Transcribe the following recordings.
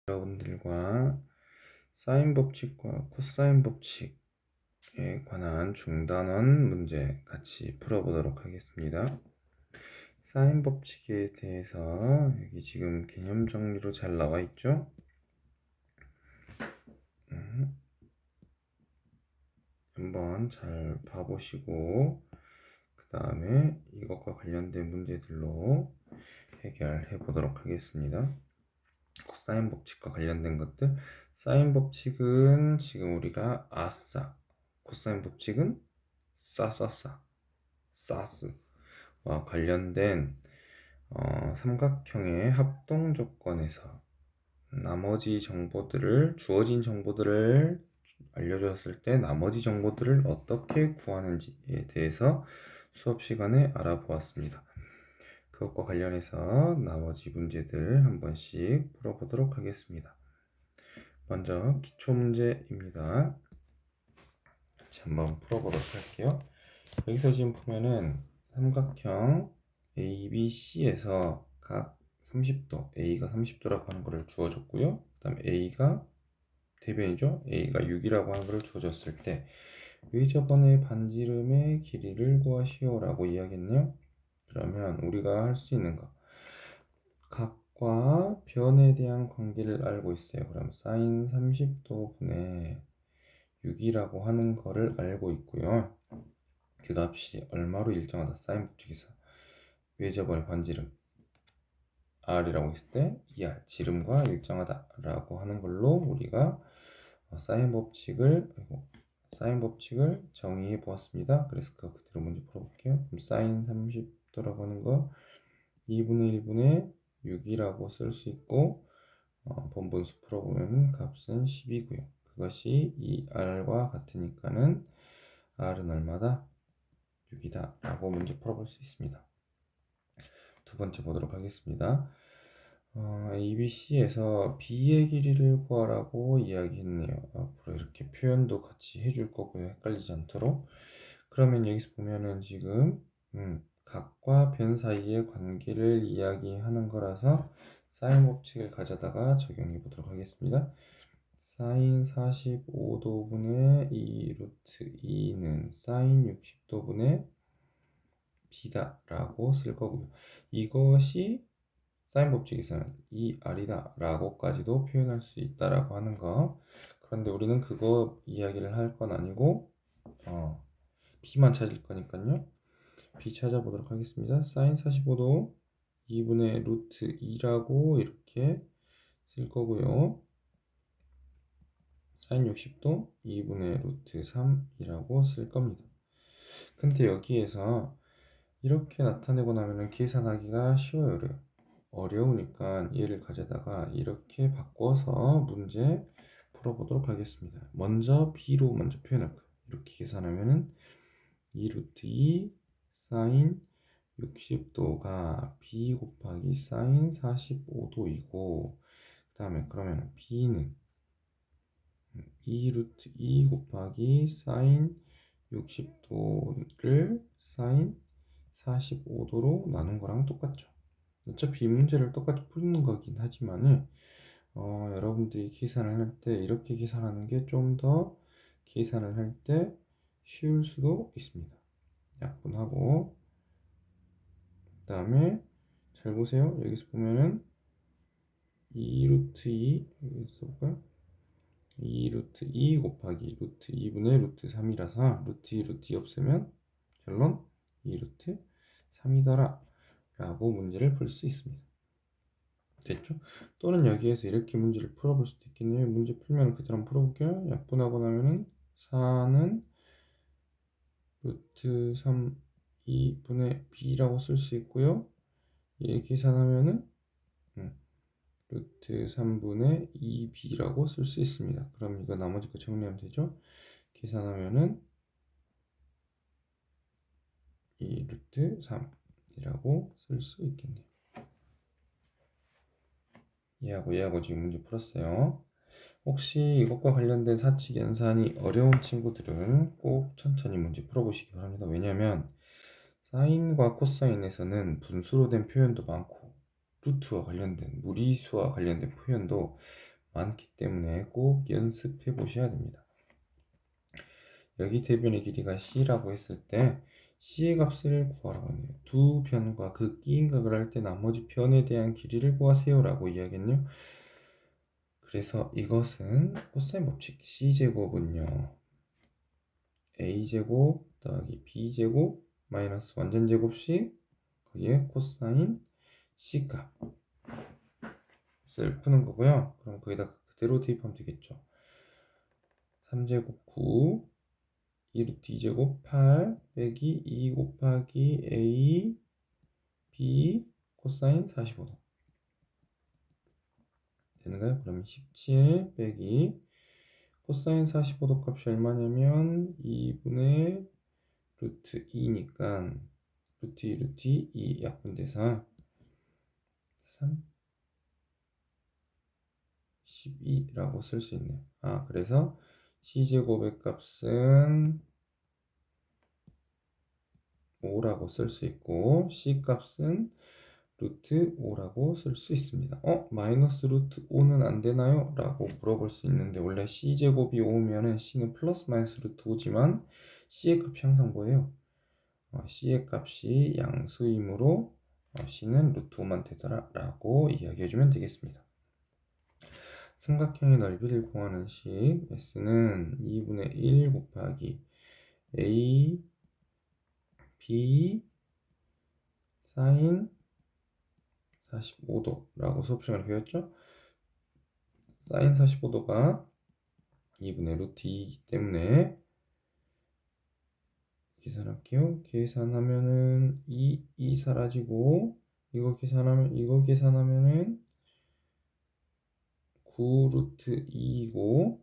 여러분들과 사인 법칙과 코사인 법칙에 관한 중단원 문제 같이 풀어보도록 하겠습니다. 사인 법칙에 대해서 여기 지금 개념 정리로 잘 나와 있죠? 한번 잘 봐보시고 그 다음에 이것과 관련된 문제들로 해결해 보도록 하겠습니다. 코사인 법칙과 관련된 것들, 사인 법칙은 지금 우리가 아싸, 코사인 법칙은 싸싸싸, 싸스와 관련된 삼각형의 합동 조건에서 나머지 정보들을, 주어진 정보들을 알려줬을 때 나머지 정보들을 어떻게 구하는지에 대해서 수업 시간에 알아보았습니다. 그것과 관련해서 나머지 문제들 한 번씩 풀어보도록 하겠습니다. 먼저 기초 문제입니다. 같이 한번 풀어보도록 할게요. 여기서 지금 보면은 삼각형 ABC에서 각 30도, A가 30도라고 하는 것을 주어줬고요. 그 다음에 A가 대변이죠. A가 6이라고 하는 것을 주어졌을 때 의저번의 반지름의 길이를 구하시오 라고 이야기했네요. 그러면 우리가 할 수 있는 거, 각과 변에 대한 관계를 알고 있어요. 그럼 사인 30도 분의 6이라고 하는 거를 알고 있고요. 그 값이 얼마로 일정하다. 사인 법칙에서 외접원의 반지름 R이라고 했을 때 ER, 지름과 일정하다 라고 하는 걸로 우리가 사인 법칙을 정의해 보았습니다. 그래서 그대로 먼저 풀어볼게요. 그럼 사인 30도라고 하는 거 2분의 1분의 6이라고 쓸 수 있고, 본분수 풀어보면 값은 10이고요. 그것이 2R과 같으니까는 R은 얼마다? 6이다 라고 문제 풀어볼 수 있습니다. 두 번째 보도록 하겠습니다. ABC에서 B의 길이를 구하라고 이야기했네요. 앞으로 이렇게 표현도 같이 해줄 거고요. 헷갈리지 않도록. 그러면 여기서 보면은 지금 각과 변 사이의 관계를 이야기하는 거라서 사인 법칙을 가져다가 적용해 보도록 하겠습니다. 사인 45도분의 2 루트 2는 사인 60도분의 B다 라고 쓸 거고요. 이것이 사인 법칙에서는 2R이다 라고까지도 표현할 수 있다라고 하는 거. 그런데 우리는 그거 이야기를 할 건 아니고 B만 찾을 거니까요. B 찾아보도록 하겠습니다. 사인 45도 2분의 루트 2라고 이렇게 쓸 거고요. 사인 60도 2분의 루트 3이라고 쓸 겁니다. 근데 여기에서 이렇게 나타내고 나면은 계산하기가 쉬워요. 어려우니까 얘를 가져다가 이렇게 바꿔서 문제 풀어보도록 하겠습니다. 먼저 B로 먼저 표현할 거예요. 이렇게 계산하면은 2 루트 2 사인 60도가 B 곱하기 사인 45도이고, 그 다음에 그러면 B는 2 루트 2 곱하기 사인 60도를 사인 45도로 나눈 거랑 똑같죠. 어차피 이 문제를 똑같이 푸는 거긴 하지만 여러분들이 계산을 할 때 이렇게 계산하는 게 좀 더 계산을 할 때 쉬울 수도 있습니다. 약분하고, 그 다음에 잘 보세요. 여기서 보면은 2 루트 2 여기서 써볼까요? 2 루트 2 곱하기 루트 2분의 루트 3이라서 루트 2 루트 2 없애면 결론 2 루트 3이더라 라고 문제를 풀 수 있습니다. 됐죠? 또는 여기에서 이렇게 문제를 풀어볼 수도 있겠네요. 문제 풀면 그대로 한번 풀어볼게요. 약분하고 나면은 4는 루트 3 2분의 b라고 쓸 수 있고요. 얘 계산하면은 루트 3분의 2b라고 쓸 수 있습니다. 그럼 이거 나머지 거 정리하면 되죠? 계산하면은 2 루트 3이라고 쓸 수 있겠네요. 얘하고 지금 문제 풀었어요. 혹시 이것과 관련된 사칙 연산이 어려운 친구들은 꼭 천천히 문제 풀어보시기 바랍니다. 왜냐하면 사인과 코사인에서는 분수로 된 표현도 많고 루트와 관련된 무리수와 관련된 표현도 많기 때문에 꼭 연습해 보셔야 됩니다. 여기 대변의 길이가 C라고 했을 때 C의 값을 구하라고 했네요. 두 변과 그 끼인각을 할 때 나머지 변에 대한 길이를 구하세요 라고 이야기했네요. 그래서 이것은 코사인 법칙 C제곱은요 A제곱 더하기 B제곱 마이너스 완전제곱씩 거기에 코사인 C값을 푸는 거고요. 그럼 거기다 그대로 대입하면 되겠죠. 3제곱 9 2루트 2제곱 8 빼기 2 곱하기 A B 코사인 45도 되는가요? 그러면 17 빼기 코사인 45도 값이 얼마냐면 2분의 루트 2니까 루트 2 루트 2 약분돼서 3 12라고 쓸 수 있네요. 그래서 C제곱의 값은 5라고 쓸 수 있고 C 값은 루트 5라고 쓸 수 있습니다. 마이너스 루트 5는 안 되나요? 라고 물어볼 수 있는데 원래 C제곱이 5면은 C는 플러스 마이너스 루트 5지만 C의 값이 항상 뭐예요? C의 값이 양수이므로 C는 루트 5만 되더라 라고 이야기해주면 되겠습니다. 삼각형의 넓이를 구하는 식 S는 2분의 1 곱하기 A B 사인 45도라고 수업 시간에 배웠죠? 사인 45도가 2분의 루트 2이기 때문에 계산할게요. 계산하면은 2 사라지고 이거 계산하면은 9 루트 2이고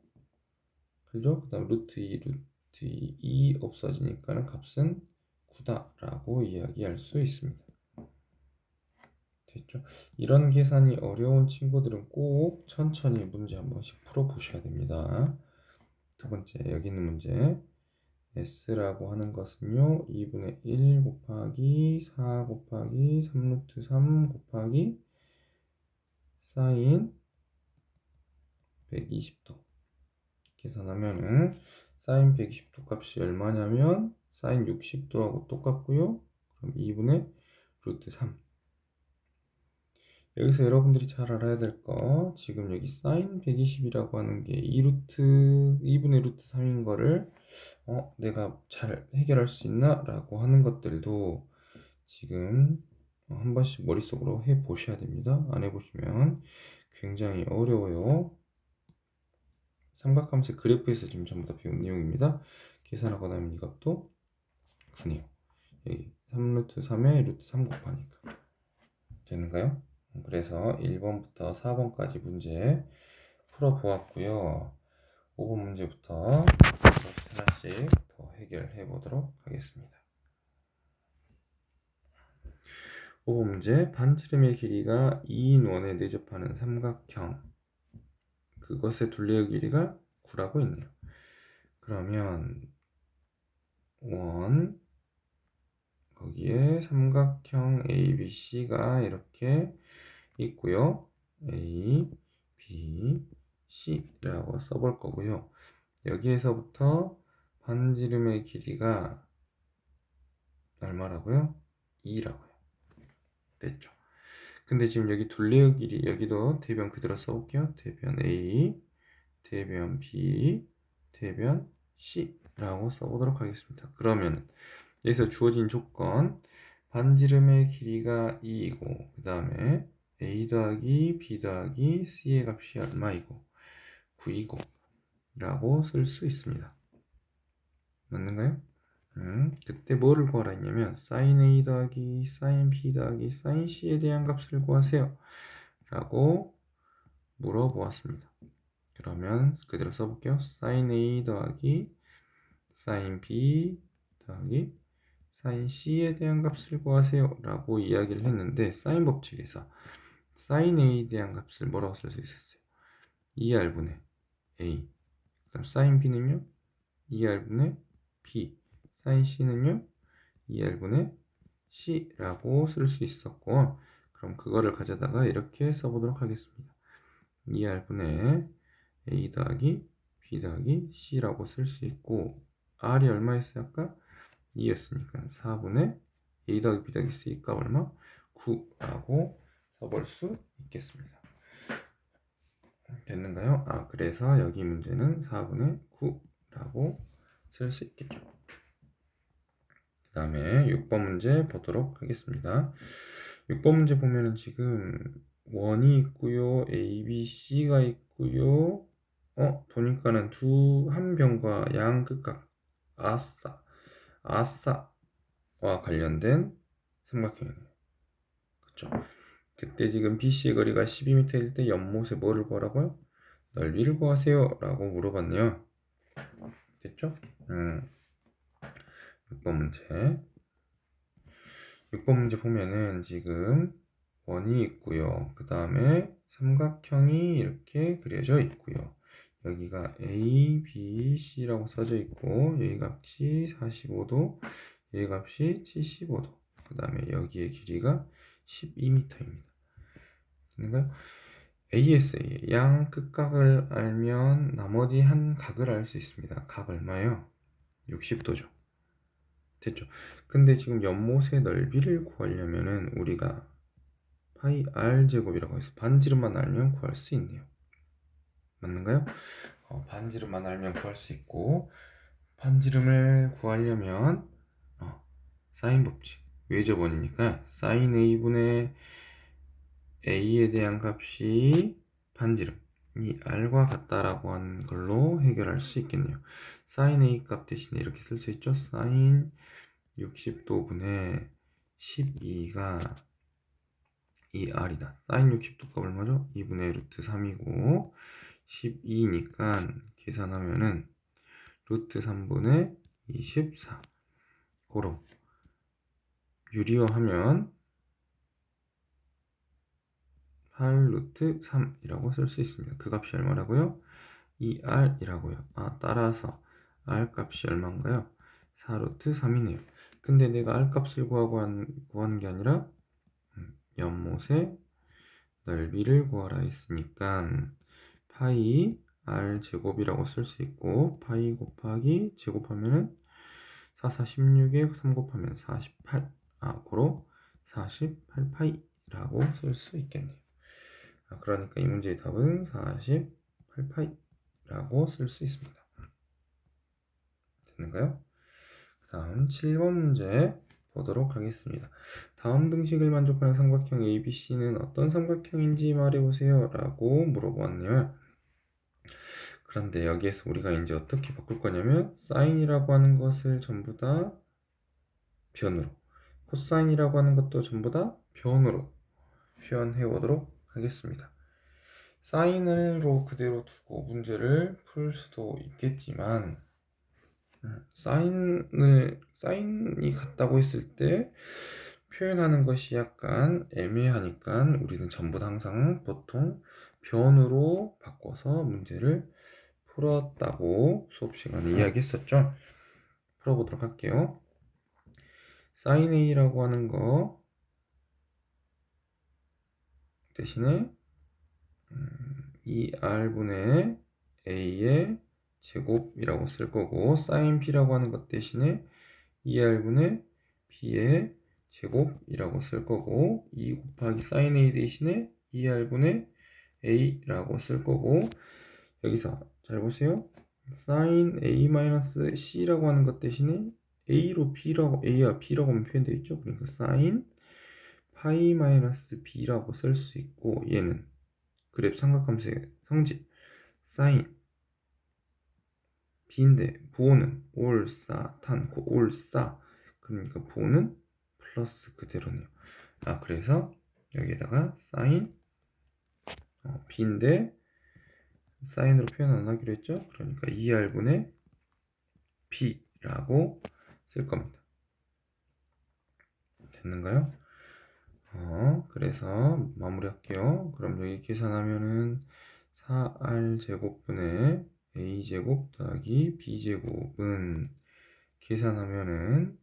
그죠? 그 다음 루트 2 없어지니까는 값은 9다라고 이야기할 수 있습니다. 됐죠? 이런 계산이 어려운 친구들은 꼭 천천히 문제 한 번씩 풀어 보셔야 됩니다. 두 번째 여기 있는 문제 S라고 하는 것은요 2분의 1 곱하기 4 곱하기 3루트 3 곱하기 사인 120도 계산하면은 사인 120도 값이 얼마냐면 사인 60도하고 똑같고요. 그럼 2분의 루트 3 여기서 여러분들이 잘 알아야 될 거 지금 여기 사인 120이라고 하는 게 2분의 루트 3인 거를 내가 잘 해결할 수 있나? 라고 하는 것들도 지금 한 번씩 머릿속으로 해 보셔야 됩니다. 안 해보시면 굉장히 어려워요. 삼각함수 그래프에서 지금 전부 다 배운 내용입니다. 계산하고 나면 이 값도 9네요. 여기 3루트 3에 루트 3 곱하니까 되는가요? 그래서 1번부터 4번까지 문제 풀어보았고요. 5번 문제부터 하나씩 더 해결해 보도록 하겠습니다. 5번 문제 반지름의 길이가 2인 원에 내접하는 삼각형 그것의 둘레의 길이가 9라고 있네요. 그러면 원 거기에 삼각형 ABC가 이렇게 있고요. A, B, C라고 써볼 거고요. 여기에서부터 반지름의 길이가 얼마라고요? 2라고요. 됐죠. 근데 지금 여기 둘레의 길이 여기도 대변 그대로 써볼게요. 대변 A, 대변 B, 대변 C라고 써보도록 하겠습니다. 그러면 여기서 주어진 조건 반지름의 길이가 2이고 그 다음에 A 더하기 B 더하기 C의 값이 얼마이고 9이고 라고 쓸 수 있습니다. 맞는가요? 그때 뭐를 구하라 했냐면 sin A 더하기 sin B 더하기 sin C에 대한 값을 구하세요 라고 물어보았습니다. 그러면 그대로 써볼게요. sin A 더하기 sin B 더하기 sin C에 대한 값을 구하세요 라고 이야기를 했는데 사인 법칙에서 sin A에 대한 값을 뭐라고 쓸 수 있었어요? 2R분의 A 그럼 sin B는요? 2R분의 B sin C는요? 2R분의 C라고 쓸 수 있었고 그럼 그거를 가져다가 이렇게 써보도록 하겠습니다. 2R분의 A 더하기 B 더하기 C라고 쓸 수 있고, R이 얼마였어요? 아까 2였으니까 4분의 A 더하기 B 더하기 C 값 얼마? 9라고 써볼 수 있겠습니다. 됐는가요? 그래서 여기 문제는 4분의 9라고 쓸 수 있겠죠. 그 다음에 6번 문제 보도록 하겠습니다. 6번 문제 보면은 지금 원이 있고요, A, B, C가 있고요. 보니까는 한 병과 양 극각 아싸와 관련된 삼각형이네요. 그쵸? 그때 지금 BC의 거리가 12m일 때 연못에 뭐를 구하라고요? 넓이를 구하세요 라고 물어봤네요. 됐죠? 6번 문제. 6번 문제 보면은 지금 원이 있고요. 그 다음에 삼각형이 이렇게 그려져 있고요. 여기가 A, B, C라고 써져 있고, 여기 값이 45도, 여기 값이 75도. 그 다음에 여기의 길이가 12m입니다. 됐는가요? ASA, 양 끝각을 알면 나머지 한 각을 알 수 있습니다. 각 얼마예요? 60도죠. 됐죠? 근데 지금 연못의 넓이를 구하려면은 우리가 파이 R 제곱이라고 해서 반지름만 알면 구할 수 있네요. 맞는가요? 반지름만 알면 구할 수 있고, 반지름을 구하려면 사인 법칙, 외접원이니까 사인 A분의 A에 대한 값이 반지름 이 R과 같다라고 하는 걸로 해결할 수 있겠네요. 사인 A 값 대신에 이렇게 쓸 수 있죠. 사인 60도분의 12가 이 R이다. 사인 60도 값 얼마죠? 2분의 루트 3이고 12니까 계산하면은 루트 3분의 24 고로 유리화하면 8 루트 3이라고 쓸 수 있습니다. 그 값이 얼마라고요? 2R이라고요. 따라서 R 값이 얼마인가요? 4 루트 3이네요. 근데 내가 R 값을 구하는 게 아니라 연못의 넓이를 구하라 했으니까 파이 R 제곱이라고 쓸 수 있고, 파이 곱하기 제곱하면은 4, 4, 16에 3 곱하면 48, 고로 48파이라고 쓸 수 있겠네요. 그러니까 이 문제의 답은 48파이라고 쓸 수 있습니다. 됐는가요? 그 다음 7번 문제 보도록 하겠습니다. 다음 등식을 만족하는 삼각형 ABC는 어떤 삼각형인지 말해보세요 라고 물어보았네요. 그런데 여기에서 우리가 이제 어떻게 바꿀 거냐면 사인이라고 하는 것을 전부 다 변으로, 코사인이라고 하는 것도 전부 다 변으로 표현해 보도록 하겠습니다. 사인으로 그대로 두고 문제를 풀 수도 있겠지만, 사인이 같다고 했을 때 표현하는 것이 약간 애매하니까 우리는 전부 다 항상 보통 변으로 바꿔서 문제를 풀었다고 수업 시간에 이야기했었죠. 풀어보도록 할게요. sin A라고 하는 거 대신에 2R분의 A의 제곱이라고 쓸 거고, sin B라고 하는 것 대신에 2R분의 B의 제곱이라고 쓸 거고, 2 곱하기 sin A 대신에 2R분의 A라고 쓸 거고, 여기서 잘 보세요. sin A-C라고 하는 것 대신에 A와 B라고 하면 표현되어 있죠. 그러니까 sin 파이 마이너스 B라고 쓸 수 있고, 얘는 그래프 삼각함수의 성질 sin B인데 부호는 올싸탄고 올싸, 그러니까 부호는 플러스 그대로네요. 그래서 여기에다가 sin B인데 사인으로 표현 안 하기로 했죠. 그러니까 2R분의 B라고 쓸 겁니다. 됐는가요? 그래서 마무리할게요. 그럼 여기 계산하면은 4R제곱분의 A제곱 더하기 B제곱은 계산하면은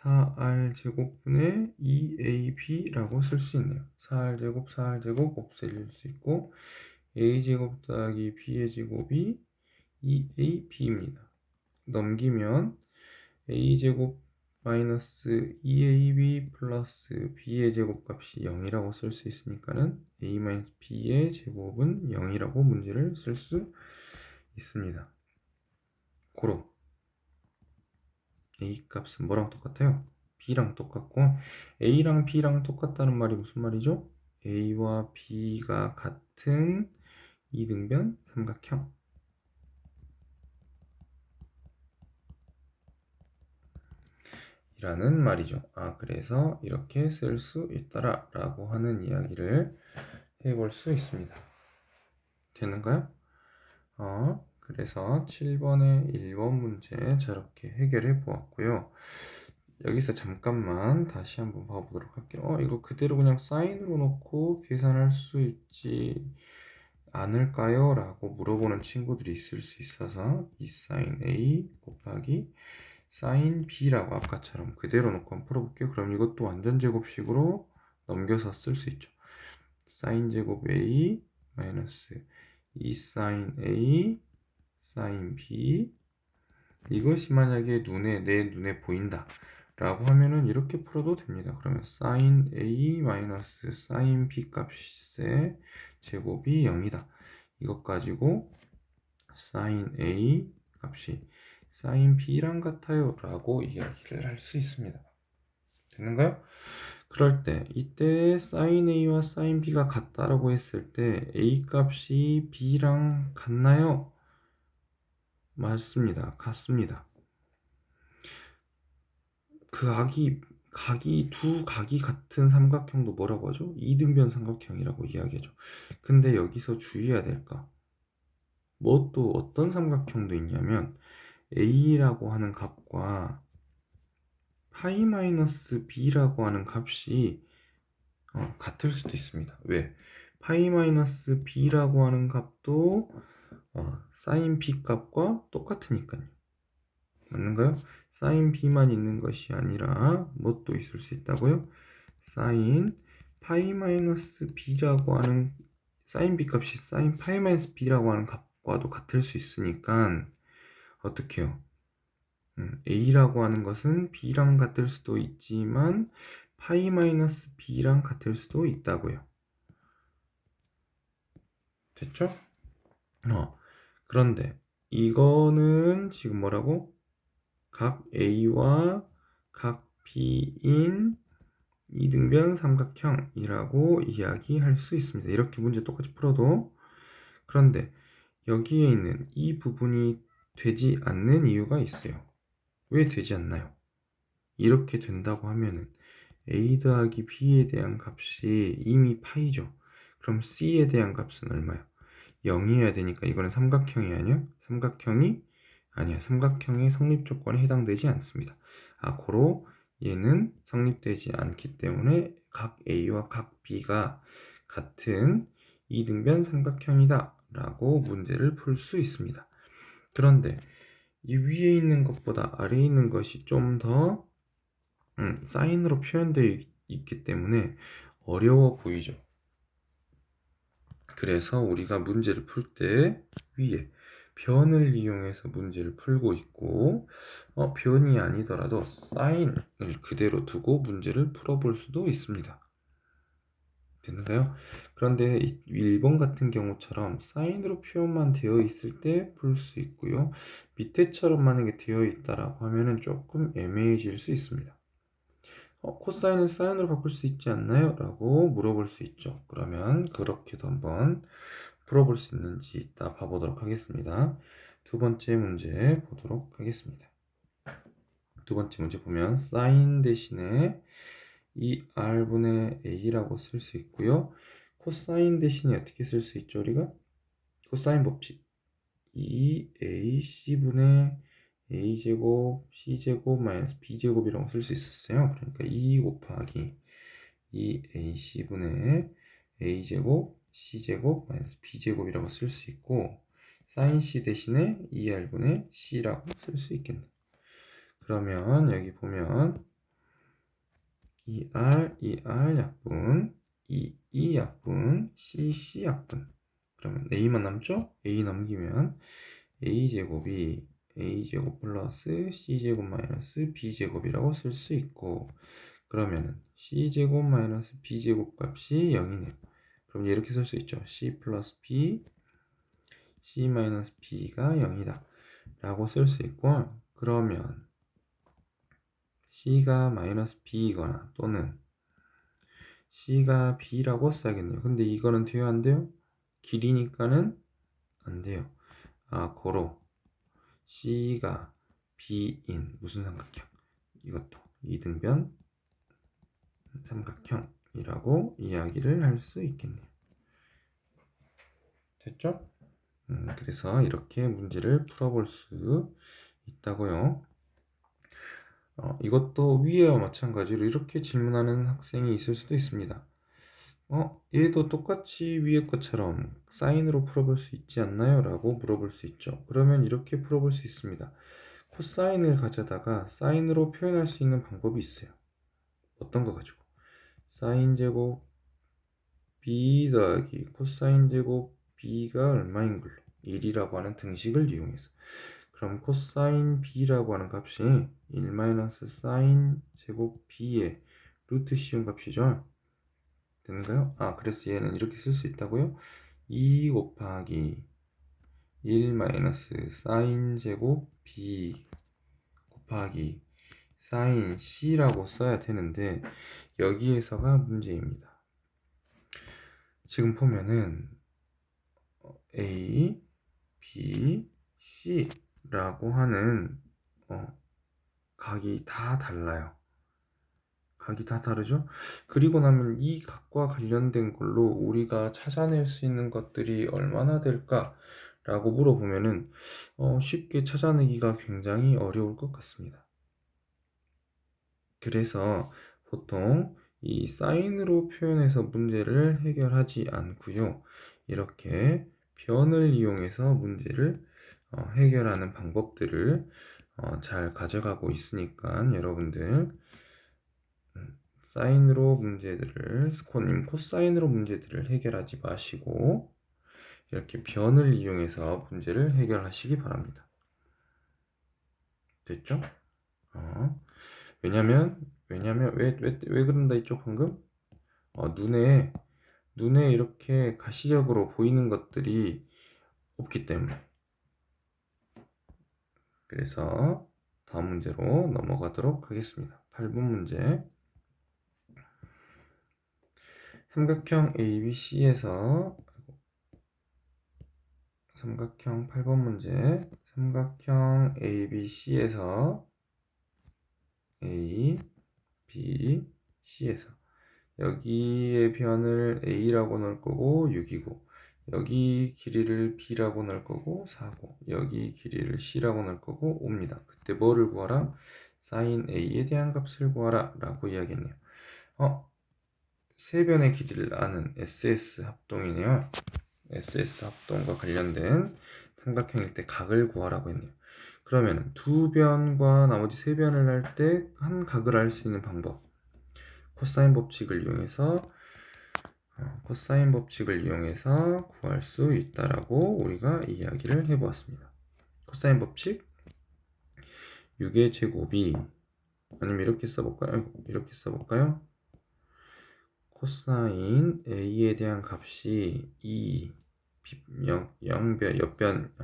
4r제곱분의 2ab라고 쓸 수 있네요. 4r제곱 없애줄 수 있고 a제곱 더하기 b의 제곱이 2ab입니다. 넘기면 a제곱 마이너스 2ab 플러스 b의 제곱값이 0이라고 쓸 수 있으니까는 a 마이너스 b의 제곱은 0이라고 문제를 쓸 수 있습니다. 고로 a 값은 뭐랑 똑같아요? b랑 똑같고 a랑 b랑 똑같다는 말이 무슨 말이죠? a와 b가 같은 이등변 삼각형 이라는 말이죠. 그래서 이렇게 쓸 수 있더라 라고 하는 이야기를 해볼 수 있습니다. 되는가요? 그래서 7번의 1번 문제 저렇게 해결해 보았고요. 여기서 잠깐만 다시 한번 봐보도록 할게요. 이거 그대로 그냥 사인으로 놓고 계산할 수 있지 않을까요? 라고 물어보는 친구들이 있을 수 있어서 이 사인 A 곱하기 사인 B라고 아까처럼 그대로 놓고 한번 풀어볼게요. 그럼 이것도 완전 제곱식으로 넘겨서 쓸 수 있죠. 사인 제곱 A 마이너스 2 사인 A 사인 B 이것이 만약에 내 눈에 보인다 라고 하면은 이렇게 풀어도 됩니다. 그러면 사인 A 마이너스 사인 B 값의 제곱이 0이다. 이것 가지고 사인 A 값이 사인 B랑 같아요 라고 이야기를 할 수 있습니다. 되는가요? 그럴 때 이때 사인 A와 사인 B가 같다라고 했을 때 A 값이 B랑 같나요? 맞습니다. 같습니다. 두 각이 같은 삼각형도 뭐라고 하죠? 이등변 삼각형이라고 이야기하죠. 근데 여기서 주의해야 될까? 뭐 또 어떤 삼각형도 있냐면 A라고 하는 값과 파이 마이너스 B라고 하는 값이 같을 수도 있습니다. 왜? 파이 마이너스 B라고 하는 값도 사인 B 값과 똑같으니까요. 맞는가요? 사인 B만 있는 것이 아니라 뭐 또 있을 수 있다고요? 사인 파이 마이너스 B라고 하는 사인 B 값이 사인 파이 마이너스 B라고 하는 값과도 같을 수 있으니까 어떻게 해요? A라고 하는 것은 B랑 같을 수도 있지만 파이 마이너스 B랑 같을 수도 있다고요. 됐죠? 그런데 이거는 지금 뭐라고? 각 A와 각 B인 이등변 삼각형이라고 이야기할 수 있습니다. 이렇게 문제 똑같이 풀어도. 그런데 여기에 있는 이 부분이 되지 않는 이유가 있어요. 왜 되지 않나요? 이렇게 된다고 하면은 A 더하기 B에 대한 값이 이미 파이죠. 그럼 C에 대한 값은 얼마요? 0이어야 되니까 이거는 삼각형이 아니야? 삼각형이 아니야. 삼각형의 성립 조건에 해당되지 않습니다. 고로 얘는 성립되지 않기 때문에 각 A와 각 B가 같은 이등변 삼각형이다 라고 문제를 풀 수 있습니다. 그런데 이 위에 있는 것보다 아래에 있는 것이 좀 더 사인으로 표현되어 있기 때문에 어려워 보이죠. 그래서 우리가 문제를 풀 때 위에 변을 이용해서 문제를 풀고 있고 변이 아니더라도 사인을 그대로 두고 문제를 풀어볼 수도 있습니다. 됐나요? 그런데 1번 같은 경우처럼 사인으로 표현만 되어 있을 때 풀 수 있고요. 밑에처럼 만약에 되어 있다라고 하면은 조금 애매해질 수 있습니다. 코사인을 사인으로 바꿀 수 있지 않나요? 라고 물어볼 수 있죠. 그러면 그렇게도 한번 풀어볼 수 있는지 이따 봐보도록 하겠습니다. 두 번째 문제 보도록 하겠습니다. 두 번째 문제 보면 사인 대신에 2r분의 a라고 쓸 수 있고요. 코사인 대신에 어떻게 쓸 수 있죠? 우리가 코사인 법칙 2ac분의 a제곱 c제곱 마이너스 b제곱이라고 쓸 수 있었어요. 그러니까 2 곱하기 2ac분의 a제곱 c제곱 마이너스 b제곱이라고 쓸 수 있고 sin c 대신에 2r분의 c라고 쓸 수 있겠네요. 그러면 여기 보면 ER 약분, E 약분, C 약분. 그러면 A만 남죠? A 남기면 A제곱이 A제곱 플러스 C제곱 마이너스 B제곱이라고 쓸 수 있고, 그러면 C제곱 마이너스 B제곱 값이 0이네요. 그럼 이렇게 쓸 수 있죠. C 플러스 B, C 마이너스 B가 0이다 라고 쓸 수 있고, 그러면 C가 마이너스 B이거나 또는 C가 B라고 써야겠네요. 근데 이거는 돼요, 안 돼요? 길이니까는 안 돼요. 고로 C가 B인 무슨 삼각형? 이것도 이등변 삼각형이라고 이야기를 할 수 있겠네요. 됐죠? 그래서 이렇게 문제를 풀어볼 수 있다고요. 이것도 위에와 마찬가지로 이렇게 질문하는 학생이 있을 수도 있습니다. 얘도 똑같이 위에 것처럼 사인으로 풀어볼 수 있지 않나요? 라고 물어볼 수 있죠. 그러면 이렇게 풀어볼 수 있습니다. 코사인을 가져다가 사인으로 표현할 수 있는 방법이 있어요. 어떤 거 가지고? 사인 제곱 b 더하기 코사인 제곱 b가 얼마인 걸로? 1이라고 하는 등식을 이용해서. 그럼 코사인 b라고 하는 값이 1-사인 제곱 b의 루트 씌운 값이죠. 되는가요? 그래서 얘는 이렇게 쓸 수 있다고요? 2 곱하기 1-사인 제곱 b 곱하기 사인 c라고 써야 되는데, 여기에서가 문제입니다. 지금 보면은 A, B, C라고 하는 각이 다 달라요. 각이 다 다르죠? 그리고 나면 이 각과 관련된 걸로 우리가 찾아낼 수 있는 것들이 얼마나 될까? 라고 물어보면은 쉽게 찾아내기가 굉장히 어려울 것 같습니다. 그래서 보통 이 사인으로 표현해서 문제를 해결하지 않고요. 이렇게 변을 이용해서 문제를 해결하는 방법들을 잘 가져가고 있으니까 여러분들 사인으로 문제들을 코사인으로 문제들을 해결하지 마시고 이렇게 변을 이용해서 문제를 해결하시기 바랍니다. 됐죠? 왜냐면 왜 그런다 했죠 방금? 눈에 이렇게 가시적으로 보이는 것들이 없기 때문에. 그래서 다음 문제로 넘어가도록 하겠습니다. 8번 문제. 삼각형 ABC에서 8번 문제. 삼각형 ABC에서 A, B, C에서 여기에 변을 A라고 넣을 거고 6이고, 여기 길이를 B라고 넣을 거고 4고, 여기 길이를 C라고 넣을 거고 5입니다. 그때 뭐를 구하라? sin A에 대한 값을 구하라 라고 이야기했네요. 세 변의 길이를 아는 SS 합동이네요. SS 합동과 관련된 삼각형일 때 각을 구하라고 했네요. 그러면 두 변과 나머지 세 변을 할 때 한 각을 알 수 있는 방법, 코사인 법칙을 이용해서 구할 수 있다라고 우리가 이야기를 해보았습니다. 코사인 법칙 6의 제곱이, 아니면 이렇게 써볼까요? 코사인 A에 대한 값이 2 0변 옆변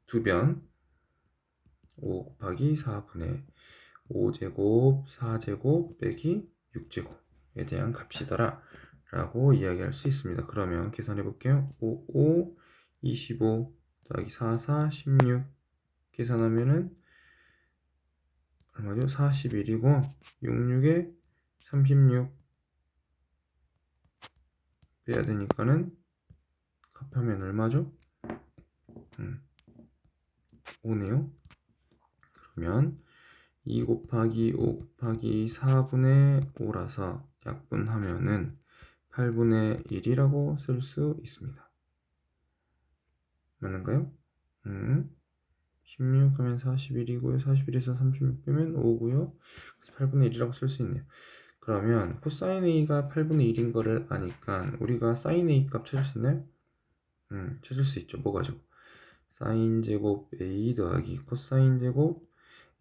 두 변 5 곱하기 4분의 5제곱 4제곱 빼기 6제곱에 대한 값이더라 라고 이야기할 수 있습니다. 그러면 계산해 볼게요. 5, 5, 25 더하기 4, 4, 16 계산하면은 얼마죠? 41이고 6, 6에 36 빼야 되니까는 곱하면 얼마죠? 5네요. 그러면 2 곱하기 5 곱하기 4분의 5라서 약분하면은 8분의 1이라고 쓸 수 있습니다. 맞는가요? 16 하면 41이고요. 41에서 36 빼면 5고요. 그래서 8분의 1이라고 쓸 수 있네요. 그러면 코사인 A가 8분의 1인 거를 아니까 우리가 사인 A 값 찾을 수 있나요? 찾을 수 있죠. 뭐 가지고? 사인 제곱 A 더하기 코사인 제곱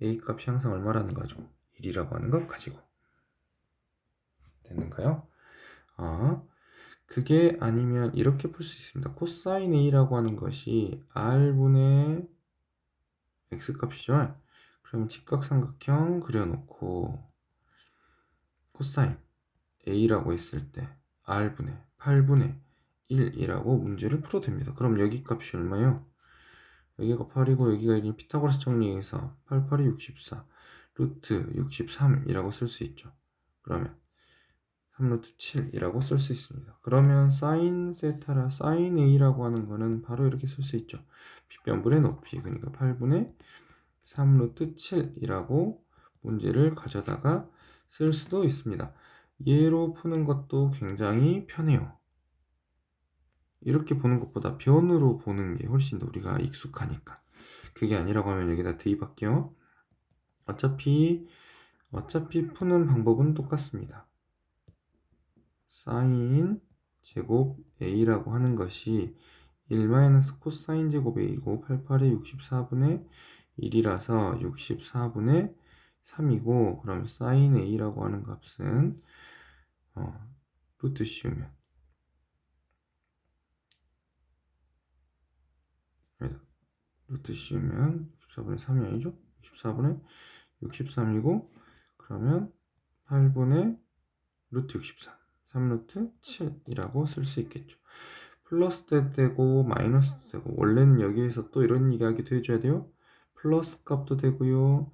A 값이 항상 얼마라는 거죠? 1이라고 하는 것 가지고. 됐는가요? 그게 아니면 이렇게 풀 수 있습니다. 코사인 A라고 하는 것이 R분의 X 값이죠. 그럼 직각삼각형 그려놓고 코사인 A라고 했을 때 R분의 8분의 1이라고 문제를 풀어도 됩니다. 그럼 여기 값이 얼마예요? 여기가 8이고 여기가 1인 피타고라스 정리해서 8, 8이 64 루트 63이라고 쓸 수 있죠. 그러면 3루트 7이라고 쓸 수 있습니다. 그러면 사인 세타라 사인 A라고 하는 거는 바로 이렇게 쓸 수 있죠. 빗변분의 높이 그러니까 8분의 3루트 7이라고 문제를 가져다가 쓸 수도 있습니다. 얘로 푸는 것도 굉장히 편해요. 이렇게 보는 것보다 변으로 보는 게 훨씬 더 우리가 익숙하니까. 그게 아니라고 하면 여기다 대입할게요. 어차피 푸는 방법은 똑같습니다. 사인 제곱 A라고 하는 것이 1 코사인 제곱 A고 88의 64분의 1이라서 64분의 3이고 그럼 사인 A라고 하는 값은 루트 씌우면 루트 씌우면 64분의 3이 아니죠? 64분의 63이고 그러면 8분의 루트 63 3루트 7이라고 쓸 수 있겠죠. 플러스 도 되고 마이너스 도 되고 원래는 여기에서 또 이런 이야기도 해줘야 돼요. 플러스 값도 되고요.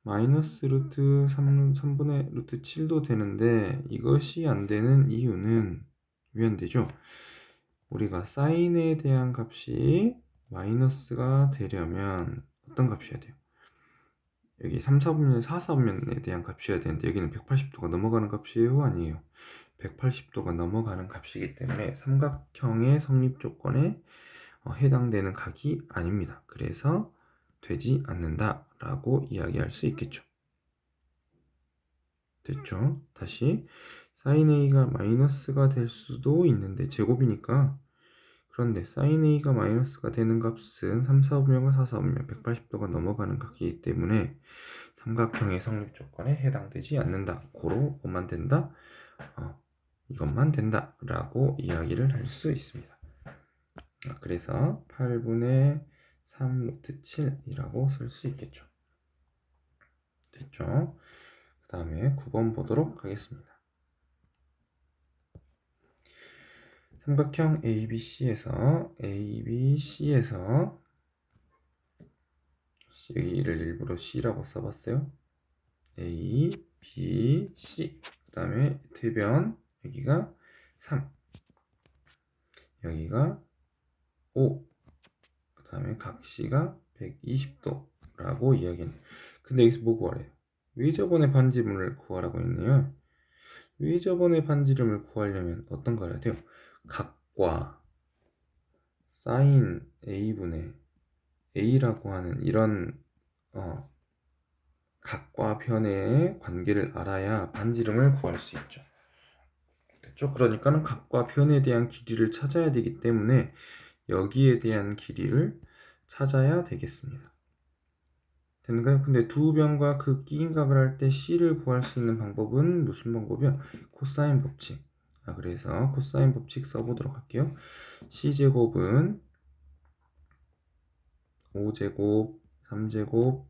마이너스 루트 3분의 루트 7도 되는데 이것이 안 되는 이유는 왜 안 되죠? 우리가 사인에 대한 값이 마이너스가 되려면 어떤 값이어야 돼요? 여기 3, 4분면 4, 4분면에 대한 값이어야 되는데 여기는 180도가 넘어가는 값이에요? 아니에요? 180도가 넘어가는 값이기 때문에 삼각형의 성립 조건에 해당되는 각이 아닙니다. 그래서 되지 않는다 라고 이야기할 수 있겠죠. 됐죠? 다시 sin A가 마이너스가 될 수도 있는데 제곱이니까 그런데 sin A가 마이너스가 되는 값은 3, 4분면과 4, 4분면 180도가 넘어가는 각이기 때문에 삼각형의 성립 조건에 해당되지 않는다. 고로 뭐만 된다? 이것만 된다 라고 이야기를 할 수 있습니다. 그래서 8분의 3 루트 7이라고 쓸 수 있겠죠. 됐죠? 그 다음에 9번 보도록 하겠습니다. 삼각형 ABC에서 여기를 일부러 C라고 써봤어요. A, B, C 그 다음에 대변 여기가 3 여기가 5 그 다음에 각 C가 120도 라고 이야기는 근데 여기서 뭐 구하래요? 외접원의 반지름을 구하라고 했네요. 외접원의 반지름을 구하려면 어떤 거 해야 돼요? 각과 사인 A분의 A라고 하는 이런 각과 변의 관계를 알아야 반지름을 구할 수 있죠. 됐죠? 그러니까는 각과 변에 대한 길이를 찾아야 되기 때문에 여기에 대한 길이를 찾아야 되겠습니다. 됐는가요? 근데 두 변과 그 끼인각을 할 때 C를 구할 수 있는 방법은 무슨 방법이요? 코사인 법칙. 그래서 코사인 법칙 써보도록 할게요. C제곱은 5제곱, 3제곱,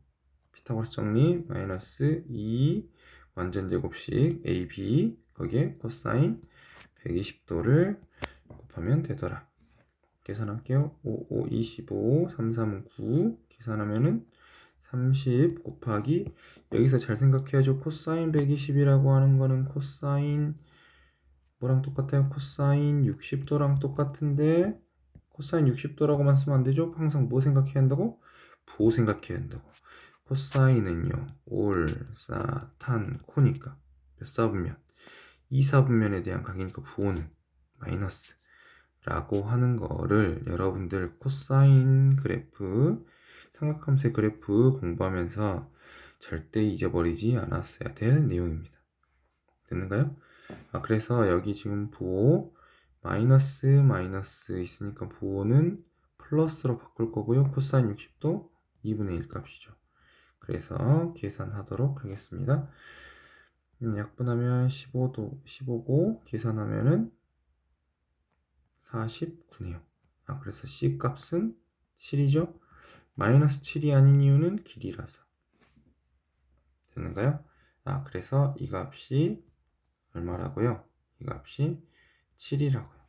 피타고라스 정리, 마이너스 2 완전제곱식 AB 거기에 코사인 120도를 곱하면 되더라. 계산할게요. 5, 5, 25, 3, 3, 9 계산하면은 30 곱하기 여기서 잘 생각해야죠. 코사인 120이라고 하는 거는 코사인 뭐랑 똑같아요? 코사인 60도랑 똑같은데 코사인 60도라고만 쓰면 안 되죠? 항상 뭐 생각해야 한다고? 부호 생각해야 한다고. 코사인은요. 올, 사, 탄, 코니까 몇 사분면? 2사분면에 대한 각이니까 부호는 마이너스 라고 하는 거를 여러분들 코사인 그래프 삼각함수의 그래프 공부하면서 절대 잊어버리지 않았어야 될 내용입니다. 됐는가요? 그래서 여기 지금 부호 마이너스 마이너스 있으니까 부호는 플러스로 바꿀 거고요. 코사인 60도 2분의 1 값이죠. 그래서 계산하도록 하겠습니다. 약분하면 15도 15고 계산하면은 49네요. 그래서 C 값은 7이죠. 마이너스 7이 아닌 이유는 길이라서. 됐는가요? 그래서 이 값이 얼마라고요? 이 값이 7이라고요.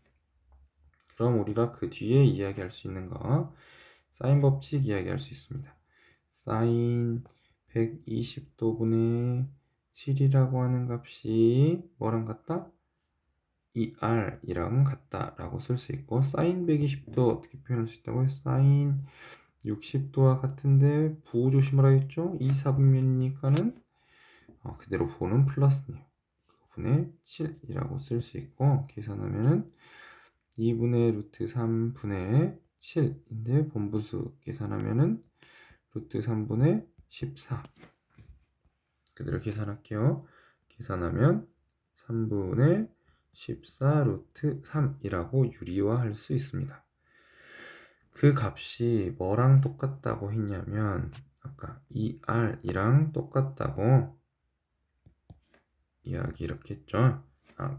그럼 우리가 그 뒤에 이야기할 수 있는 거 사인 법칙 이야기할 수 있습니다. 사인 120도분의 7이라고 하는 값이 뭐랑 같다? 2R이랑 같다라고 쓸 수 있고 사인 120도 어떻게 표현할 수 있다고요? 사인 60도와 같은데 부호 조심하라 했죠? 2, 4분면이니까는 그대로 부호는 플러스네요. 분의 7이라고 쓸 수 있고 계산하면은 2분의 루트 3분의 7인데 본분수 계산하면은 루트 3분의 14 그대로 계산할게요. 계산하면 3분의 14 루트 3이라고 유리화할 수 있습니다. 그 값이 뭐랑 똑같다고 했냐면 아까 2R이랑 똑같다고 이야기 이렇게 했죠.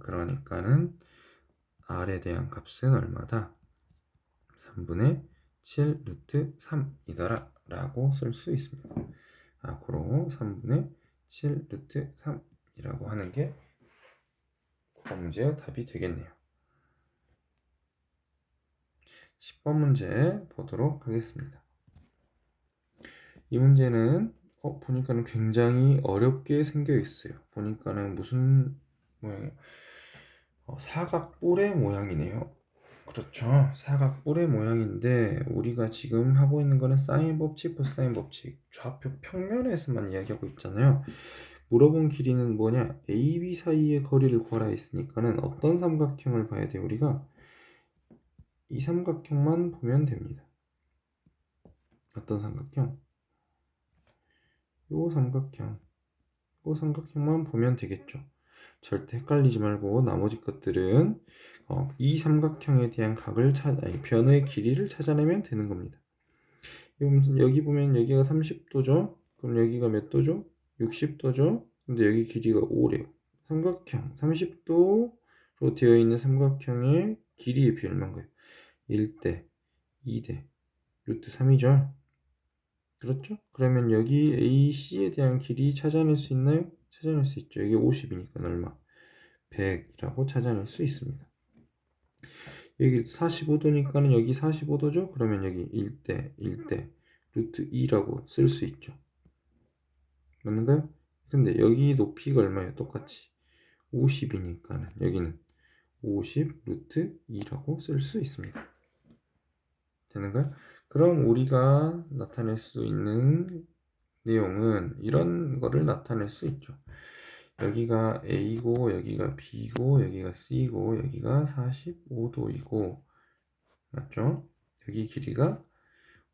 그러니까는 R에 대한 값은 얼마다? 3분의 7 루트 3이더라 라고 쓸 수 있습니다. 고로 3분의 7 루트 3이라고 하는 게 9번 문제의 답이 되겠네요. 10번 문제 보도록 하겠습니다. 이 문제는 보니까는 굉장히 어렵게 생겨 있어요. 보니까는 무슨 모양이에요? 사각뿔의 모양이네요. 그렇죠. 사각뿔의 모양인데 우리가 지금 하고 있는 거는 사인 법칙, 코사인 법칙, 좌표 평면에서만 이야기하고 있잖아요. 물어본 길이는 뭐냐? A, B 사이의 거리를 구하라 했으니까는 어떤 삼각형을 봐야 돼요? 우리가 이 삼각형만 보면 됩니다. 어떤 삼각형? 요 삼각형. 요 삼각형만 보면 되겠죠. 절대 헷갈리지 말고 나머지 것들은 이 삼각형에 대한 변의 길이를 찾아내면 되는 겁니다. 여기 보면 여기가 30도죠. 그럼 여기가 몇 도죠? 60도죠. 근데 여기 길이가 5래요. 삼각형 30도로 되어 있는 삼각형의 길이의 비율 얼마인 거예요? 1대, 2대, 루트 3이죠. 그렇죠? 그러면 여기 AC에 대한 길이 찾아낼 수 있나요? 찾아낼 수 있죠. 여기 50이니까 얼마? 100이라고 찾아낼 수 있습니다. 여기 45도니까는 여기 45도죠? 그러면 여기 1대, 1대, 루트 2라고 쓸 수 있죠. 맞는가요? 근데 여기 높이가 얼마예요? 똑같이 50이니까는 여기는 50 루트 2라고 쓸 수 있습니다. 되는가요? 그럼 우리가 나타낼 수 있는 내용은 이런 거를 나타낼 수 있죠. 여기가 A고 여기가 B고 여기가 C고 여기가 45도이고 맞죠? 여기 길이가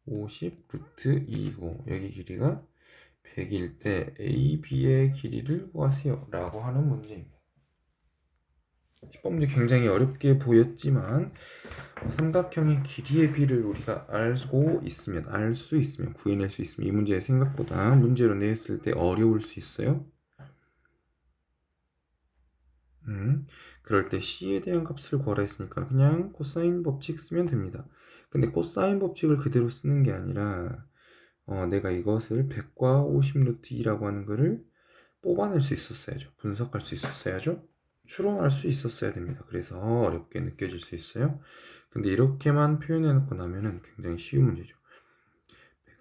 50 루트 2이고 여기 길이가 100일 때 A, B의 길이를 구하세요 라고 하는 문제입니다. 10번 문제 굉장히 어렵게 보였지만 삼각형의 길이의 비를 우리가 알 수 있으면 구해낼 수 있으면 이 문제 생각보다 문제로 냈을 때 어려울 수 있어요. 그럴 때 C에 대한 값을 구하라 했으니까 그냥 코사인 법칙 쓰면 됩니다. 근데 코사인 법칙을 그대로 쓰는 게 아니라 내가 이것을 100과 50 루트 2라고 하는 거를 뽑아낼 수 있었어야죠. 분석할 수 있었어야죠. 추론할 수 있었어야 됩니다. 그래서 어렵게 느껴질 수 있어요. 근데 이렇게만 표현해 놓고 나면은 굉장히 쉬운 문제죠.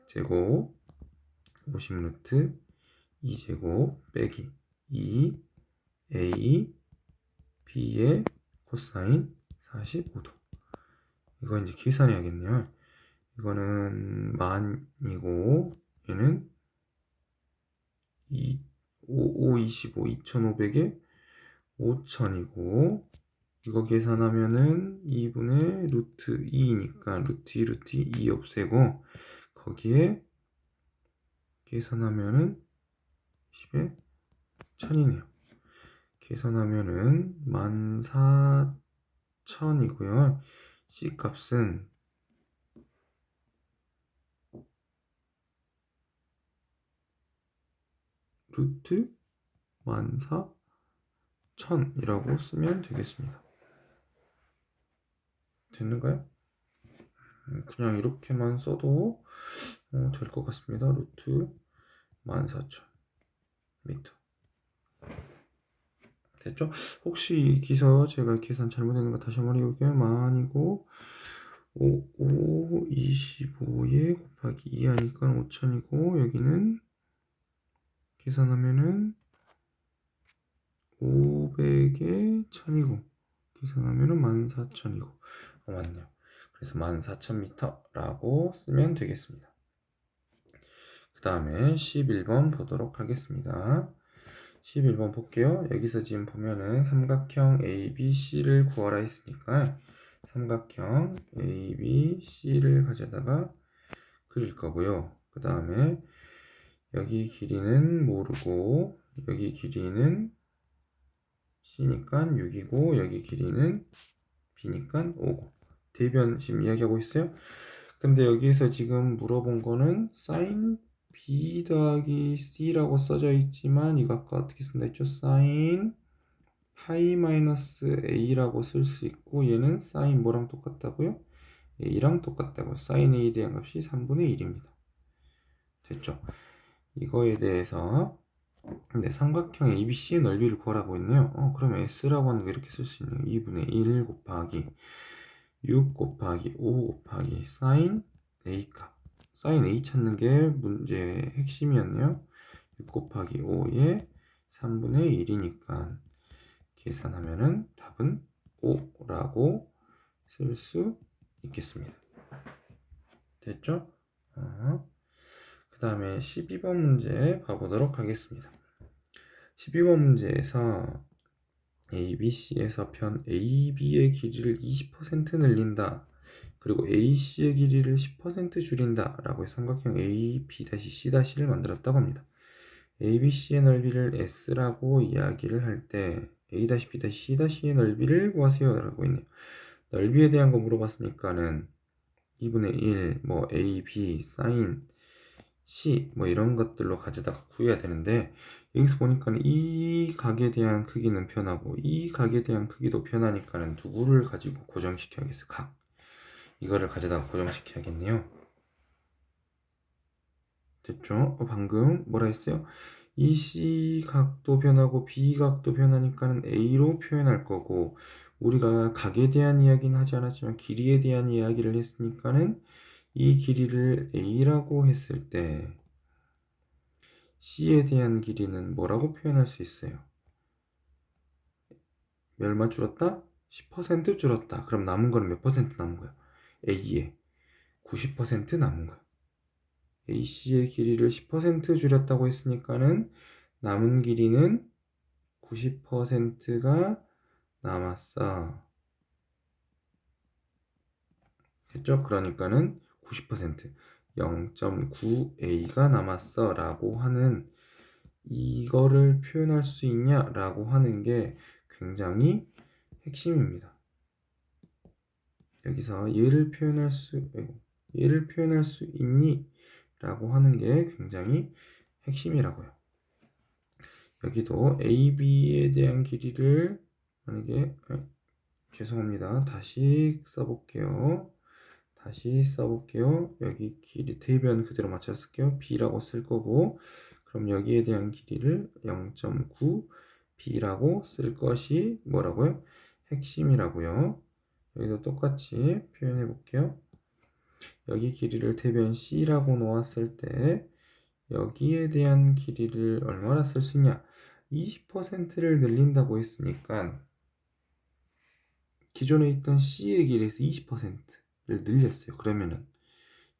100제곱 50 루트 2제곱 빼기 2 A B의 코사인 45도. 이거 이제 계산해야겠네요. 이거는 만이고 얘는 25 2500에 5000이고 이거 계산하면은 2분의 루트 2니까 루트 2 루트 2 없애고 거기에 계산하면은 10에 1000이네요. 계산하면은 14,000이고요. C 값은 루트 14,000이라고 쓰면 되겠습니다. 됐는가요? 그냥 이렇게만 써도 될 것 같습니다. 루트 14,000m. 됐죠? 혹시 이 기서 제가 계산 잘못했는 거 다시 한번 해볼게요. 만이고 25에 곱하기 2 하니까 5,000이고 여기는 계산하면은 500에 1000이고 계산하면은 14,000이고 맞네요. 그래서 14,000m라고 쓰면 되겠습니다. 그 다음에 11번 보도록 하겠습니다. 11번 볼게요. 여기서 지금 보면은 삼각형 ABC를 구하라 했으니까 삼각형 ABC를 가져다가 그릴 거고요. 그 다음에 여기 길이는 모르고 여기 길이는 C니까 6이고 여기 길이는 B니까 5고 대변 지금 이야기하고 있어요. 근데 여기에서 지금 물어본 거는 sin B 더하기 C라고 써져 있지만 이거 아까 어떻게 쓴다 했죠? sin 파이 마이너스 A라고 쓸 수 있고 얘는 sin 뭐랑 똑같다고요? A랑 똑같다고. sin A에 대한 값이 3분의 1입니다. 됐죠? 이거에 대해서 근데 삼각형 ABC의 넓이를 구하라고 했네요. 그러면 S라고 하는 거 이렇게 쓸 수 있네요. 2분의 1 곱하기 6 곱하기 5 곱하기 sin A 값. sin A 찾는 게 문제의 핵심이었네요. 6 곱하기 5에 3분의 1이니까 계산하면은 답은 5라고 쓸 수 있겠습니다. 됐죠? 그 다음에 12번 문제 봐보도록 하겠습니다. 12번 문제에서 ABC에서 편 AB의 길이를 20% 늘린다. 그리고 AC의 길이를 10% 줄인다. 라고 해서 삼각형 AB-C'를 만들었다고 합니다. ABC의 넓이를 S라고 이야기를 할 때 A-B-C의 넓이를 구하세요. 라고 있네요. 넓이에 대한 거 물어봤으니까는 2분의 1, 뭐 A, B, sin, C 뭐 이런 것들로 가져다가 구해야 되는데 여기서 보니까는 이 각에 대한 크기는 변하고 이 각에 대한 크기도 변하니까는 누구를 가지고 고정시켜야겠어요. 각. 이거를 가져다가 고정시켜야겠네요. 됐죠? 방금 뭐라 했어요? 이 C 각도 변하고 B 각도 변하니까는 A로 표현할 거고 우리가 각에 대한 이야기는 하지 않았지만 길이에 대한 이야기를 했으니까는 이 길이를 A라고 했을 때 C에 대한 길이는 뭐라고 표현할 수 있어요? 얼마 줄었다? 10% 줄었다. 그럼 남은 거는 몇 퍼센트 남은 거야? A에 90% 남은 거야. AC의 길이를 10% 줄였다고 했으니까는 남은 길이는 90%가 남았어. 됐죠? 그러니까는 90% 0.9A가 남았어 라고 하는 이거를 표현할 수 있냐 라고 하는 게 굉장히 핵심입니다. 여기서 얘를 표현할 수 있니? 라고 하는 게 굉장히 핵심이라고요. 여기도 AB에 대한 길이를 만약에 죄송합니다. 다시 써볼게요. 여기 길이 대변 그대로 맞춰 쓸게요. B라고 쓸 거고 그럼 여기에 대한 길이를 0.9 B라고 쓸 것이 뭐라고요? 핵심이라고요. 여기도 똑같이 표현해 볼게요. 여기 길이를 대변 C라고 놓았을 때 여기에 대한 길이를 얼마나 쓸 수 있냐? 20%를 늘린다고 했으니까 기존에 있던 C의 길이에서 20%를 늘렸어요. 그러면은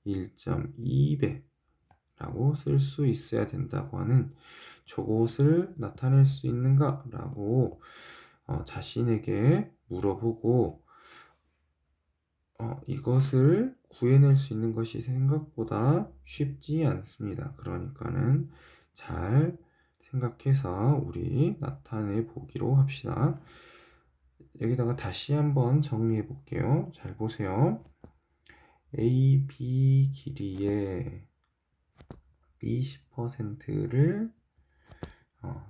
1.2배라고 쓸 수 있어야 된다고 하는 저것을 나타낼 수 있는가? 라고 자신에게 물어보고 이것을 구해낼 수 있는 것이 생각보다 쉽지 않습니다. 그러니까는 잘 생각해서 우리 나타내 보기로 합시다. 여기다가 다시 한번 정리해 볼게요. 잘 보세요. AB 길이의 20%를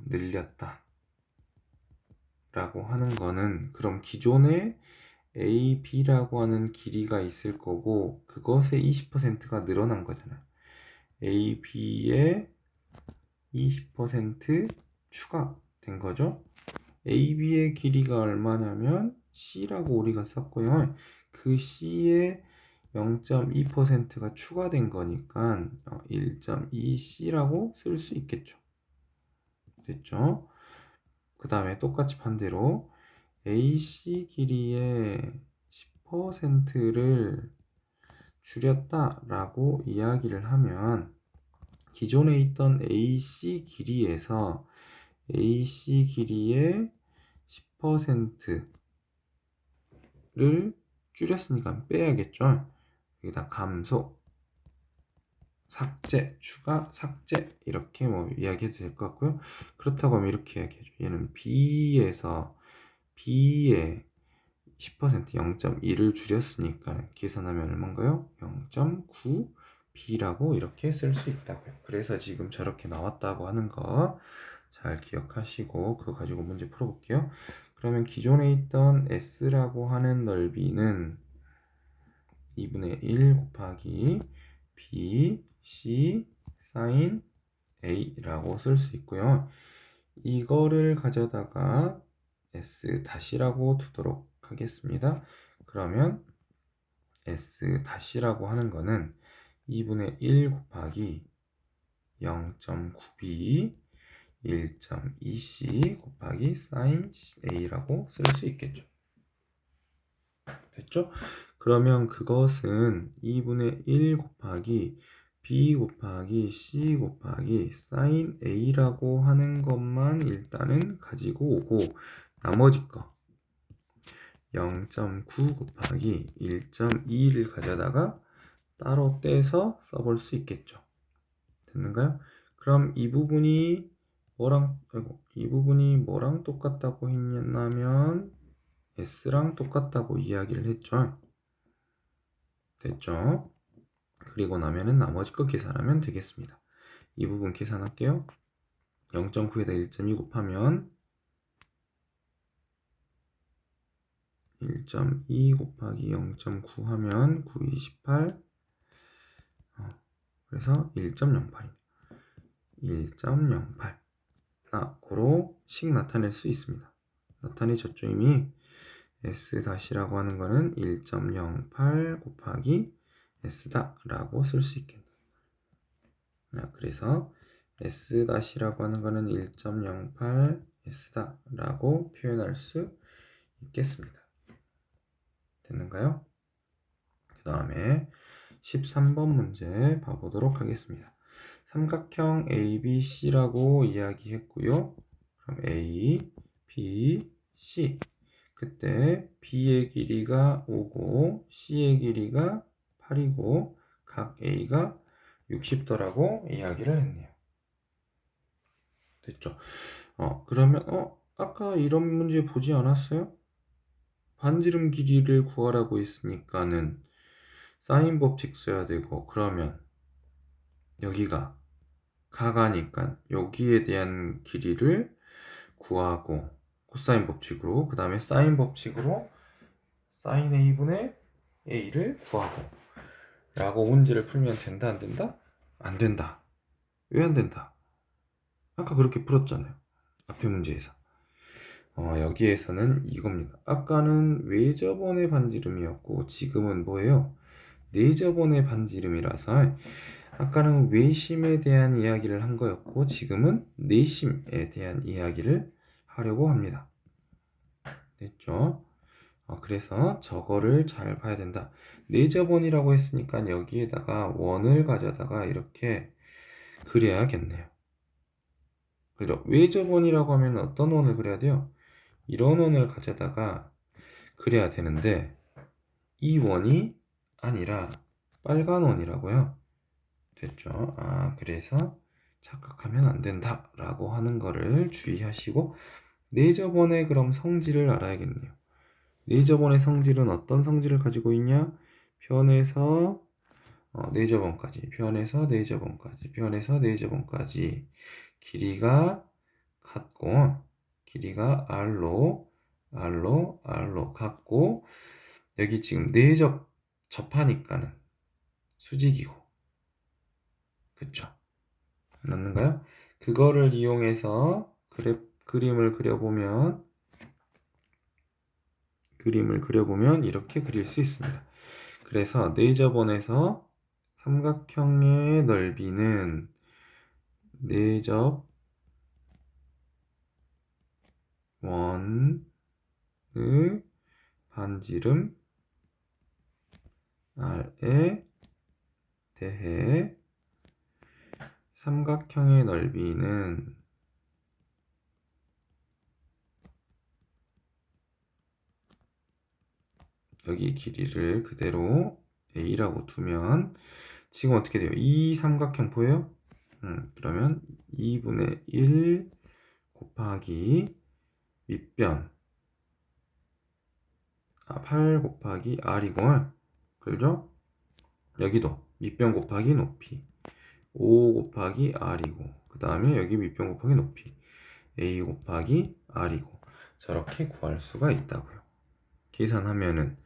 늘렸다 라고 하는 거는, 그럼 기존에 AB라고 하는 길이가 있을 거고 그것의 20%가 늘어난 거잖아요. AB의 20% 추가된 거죠. AB의 길이가 얼마냐면 C라고 우리가 썼고요. 그 C의 0.2%가 추가된 거니까 1.2C라고 쓸 수 있겠죠. 됐죠? 그 다음에 똑같이 반대로 AC 길이의 10%를 줄였다라고 이야기를 하면, 기존에 있던 AC 길이에서 AC 길이의 10%를 줄였으니까 빼야겠죠. 여기다 감소, 삭제, 추가, 삭제 이렇게 뭐 이야기해도 될 것 같고요. 그렇다고 하면 이렇게 이야기해줘. 얘는 B에서 B의 10% 0.2를 줄였으니까 계산하면 얼마인가요? 0.9 B라고 이렇게 쓸 수 있다고요. 그래서 지금 저렇게 나왔다고 하는 거 잘 기억하시고 그거 가지고 문제 풀어볼게요. 그러면 기존에 있던 S라고 하는 넓이는 2분의 1 곱하기 B, C, sin A라고 쓸 수 있고요. 이거를 가져다가 S 다시라고 두도록 하겠습니다. 그러면 S 다시라고 하는 거는 2분의 1 곱하기 0.9b 1.2c 곱하기 sin A라고 쓸 수 있겠죠. 됐죠? 그러면 그것은 2분의 1 곱하기 b 곱하기 c 곱하기 sin A라고 하는 것만 일단은 가지고 오고, 나머지 거 0.9 곱하기 1.2를 가져다가 따로 떼서 써볼 수 있겠죠. 됐는가요? 그럼 이 부분이 뭐랑 똑같다고 했냐면 S랑 똑같다고 이야기를 했죠. 됐죠? 그리고 나면은 나머지 거 계산하면 되겠습니다. 이 부분 계산할게요. 0.9에다 1.2 곱하면 1.2 곱하기 0.9 하면 9, 28 그래서 1.08 1.08 고로씩 나타낼 수 있습니다. 나타내졌죠 이미. S 다시라고 하는 거는 1.08 곱하기 S다 라고 쓸 수 있겠네요. 그래서 S 다시라고 하는 거는 1.08 S다 라고 표현할 수 있겠습니다. 됐는가요? 그 다음에 13번 문제 봐보도록 하겠습니다. 삼각형 ABC라고 이야기했고요. 그럼 A, B, C. 그때 B의 길이가 5고 C의 길이가 8이고 각 A가 60도라고 이야기를 했네요. 됐죠? 그러면 아까 이런 문제 보지 않았어요? 반지름 길이를 구하라고 했으니까는 사인 법칙 써야 되고, 그러면 여기가 가가니까 여기에 대한 길이를 구하고 코사인 법칙으로, 그 다음에 사인 법칙으로 사인 A분의 A를 구하고 라고 문제를 풀면 된다 안 된다? 안 된다. 왜 안 된다? 아까 그렇게 풀었잖아요. 앞에 문제에서. 여기에서는 이겁니다. 아까는 외접원의 반지름이었고 지금은 뭐예요? 내접원의 반지름이라서, 아까는 외심에 대한 이야기를 한 거였고 지금은 내심에 대한 이야기를 하려고 합니다. 됐죠? 그래서 저거를 잘 봐야 된다. 내접원이라고 했으니까 여기에다가 원을 가져다가 이렇게 그려야겠네요. 그죠? 외접원이라고 하면 어떤 원을 그려야 돼요? 이런 원을 가져다가 그려야 되는데 이 원이 아니라 빨간 원이라고요. 됐죠? 그래서 착각하면 안 된다라고 하는 거를 주의하시고, 내저번의 그럼 성질을 알아야겠네요. 내저번의 성질은 어떤 성질을 가지고 있냐? 변에서 내저번까지, 변에서 내저번까지, 변에서 내저번까지 길이가 같고, 길이가 r로 같고, 여기 지금 접하니까는 수직이고, 그쵸? 맞는가요? 그거를 이용해서 그림을 그려보면 이렇게 그릴 수 있습니다. 그래서 내접원에서 삼각형의 넓이는 내접원의 반지름 r에 대해 삼각형의 넓이는 여기 길이를 그대로 a라고 두면 지금 어떻게 돼요? 이 삼각형 보여요? 그러면 2분의 1 곱하기 밑변 8 곱하기 r이고, 그죠? 여기도 밑변 곱하기 높이 5 곱하기 r이고, 그 다음에 여기 밑변 곱하기 높이 a 곱하기 r이고, 저렇게 구할 수가 있다고요. 계산하면은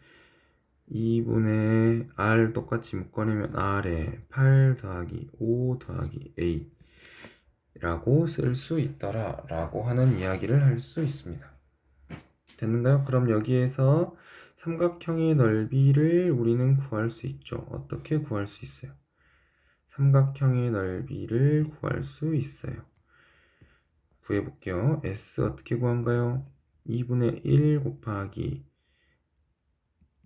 2분의 r 똑같이 묶어내면 r에 8 더하기 5 더하기 a 라고 쓸 수 있더라 라고 하는 이야기를 할 수 있습니다. 됐는가요? 그럼 여기에서 삼각형의 넓이를 우리는 구할 수 있죠. 어떻게 구할 수 있어요? 삼각형의 넓이를 구할 수 있어요. 구해볼게요. S 어떻게 구한가요? 2분의 1 곱하기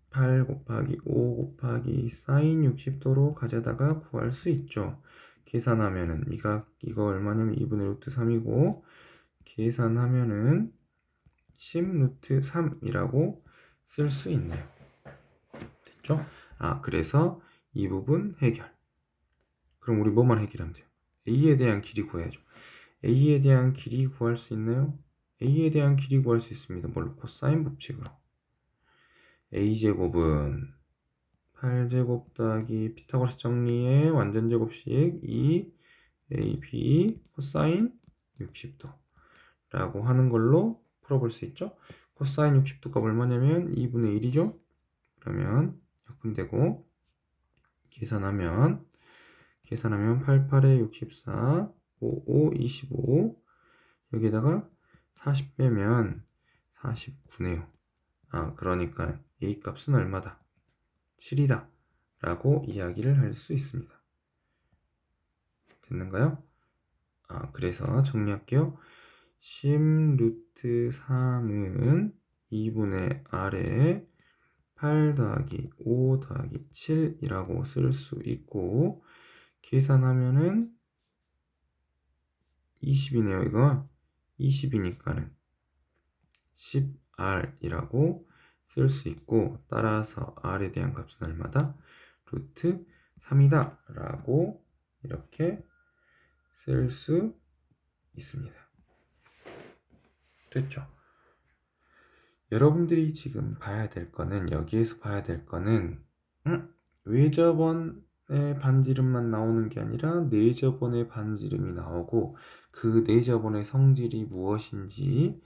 8 곱하기 5 곱하기 사인 60도로 가져다가 구할 수 있죠. 계산하면은 이거 얼마냐면 2분의 루트 3이고, 계산하면은 10 루트 3이라고 쓸 수 있네요. 됐죠? 그래서 이 부분 해결. 그럼 우리 뭐만 해결하면 돼요? A에 대한 길이 구해야죠. A에 대한 길이 구할 수 있나요? A에 대한 길이 구할 수 있습니다. 뭘로? 코사인 법칙으로. A제곱은 8제곱 더하기 피타고라스 정리의 완전제곱식 2AB 코사인 60도 라고 하는 걸로 풀어볼 수 있죠. 코사인 60도가 얼마냐면 2분의 1이죠. 그러면 약분되고 계산하면 88에 64 55 25 여기다가 40 빼면 49네요. 그러니까 A 값은 얼마다? 7이다 라고 이야기를 할 수 있습니다. 됐는가요? 그래서 정리할게요. 10 루트 3은 2분의 r에 8 더하기 5 더하기 7이라고 쓸 수 있고, 계산하면은 20이네요. 이거 20이니까는 10r이라고 쓸 수 있고, 따라서 r에 대한 값은 얼마다? 루트 3이다 라고 이렇게 쓸 수 있습니다. 됐죠? 여러분들이 지금 봐야 될 거는, 여기에서 봐야 될 거는 외접원의 반지름만 나오는 게 아니라 내접원의 반지름이 나오고, 그 내접원의 성질이 무엇인지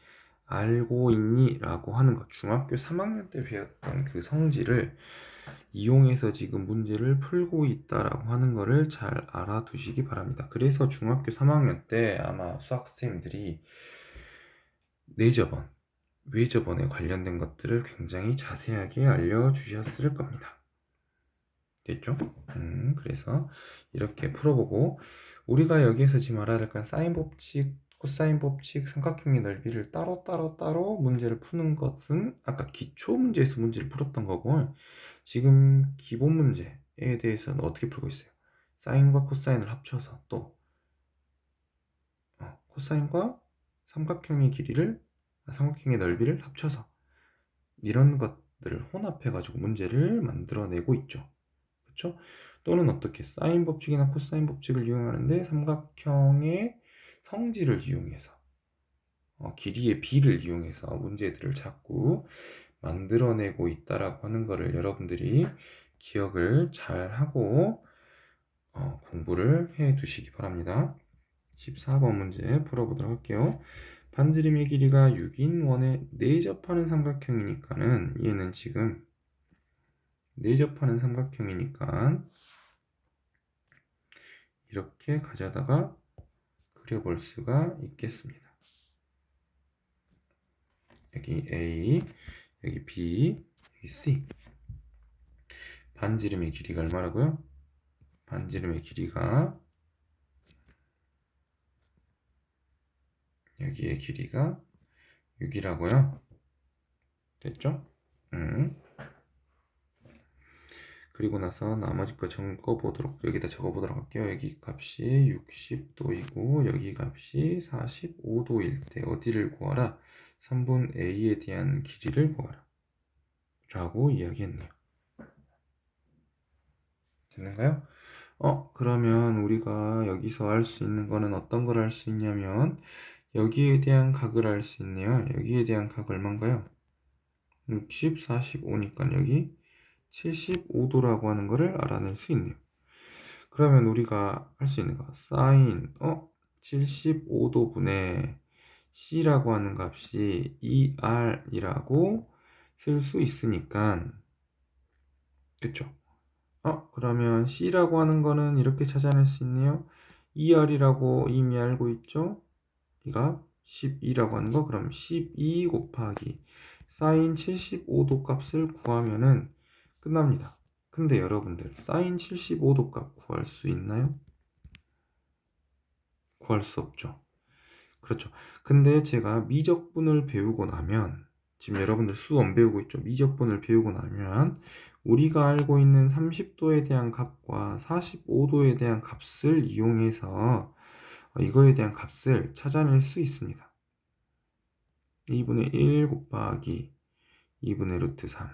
알고 있니? 라고 하는 것. 중학교 3학년 때 배웠던 그 성질을 이용해서 지금 문제를 풀고 있다라고 하는 거를 잘 알아두시기 바랍니다. 그래서 중학교 3학년 때 아마 수학 선생님들이 내접원, 외접원에 관련된 것들을 굉장히 자세하게 알려주셨을 겁니다. 됐죠? 그래서 이렇게 풀어보고, 우리가 여기에서 지금 알아야 될 건 사인 법칙, 코사인 법칙, 삼각형의 넓이를 따로 문제를 푸는 것은 아까 기초 문제에서 문제를 풀었던 거고, 지금 기본 문제에 대해서는 어떻게 풀고 있어요? 사인과 코사인을 합쳐서 또 코사인과 삼각형의 넓이를 합쳐서 이런 것들을 혼합해 가지고 문제를 만들어내고 있죠. 그렇죠? 또는 어떻게 사인 법칙이나 코사인 법칙을 이용하는데 삼각형의 성질을 이용해서 길이의 b를 이용해서 문제들을 자꾸 만들어내고 있다라고 하는 거를 여러분들이 기억을 잘 하고 공부를 해 두시기 바랍니다. 14번 문제 풀어보도록 할게요. 반지름의 길이가 6인 원에 내접하는 삼각형이니까는 얘는 지금 내접하는 삼각형이니까 이렇게 가져다가 그려볼 수가 있겠습니다. 여기 A, 여기 B, 여기 C. 반지름의 길이가 얼마라고요? 반지름의 길이가 여기의 길이가 6이라고요. 됐죠? 그리고 나서 나머지 거 여기다 적어보도록 할게요. 여기 값이 60도이고 여기 값이 45도일 때 어디를 구하라? 3분 A에 대한 길이를 구하라 라고 이야기했네요. 됐는가요? 그러면 우리가 여기서 할 수 있는 거는 어떤 걸 할 수 있냐면 여기에 대한 각을 알 수 있네요. 여기에 대한 각 얼마인가요? 60, 45니까 여기 75도라고 하는 거를 알아낼 수 있네요. 그러면 우리가 할 수 있는 거 사인 75도분의 C라고 하는 값이 2R이라고 쓸 수 있으니까 그쵸? 그러면 C라고 하는 거는 이렇게 찾아낼 수 있네요. 2R이라고 이미 알고 있죠? 이가 12라고 하는 거 그럼 12 곱하기 사인 75도 값을 구하면은 끝납니다. 근데 여러분들 사인 75도 값 구할 수 있나요? 구할 수 없죠. 그렇죠. 근데 제가 미적분을 배우고 나면 지금 여러분들 수 안 배우고 있죠. 미적분을 배우고 나면 우리가 알고 있는 30도에 대한 값과 45도에 대한 값을 이용해서 이거에 대한 값을 찾아낼 수 있습니다. 2분의 1 곱하기 2분의 루트 3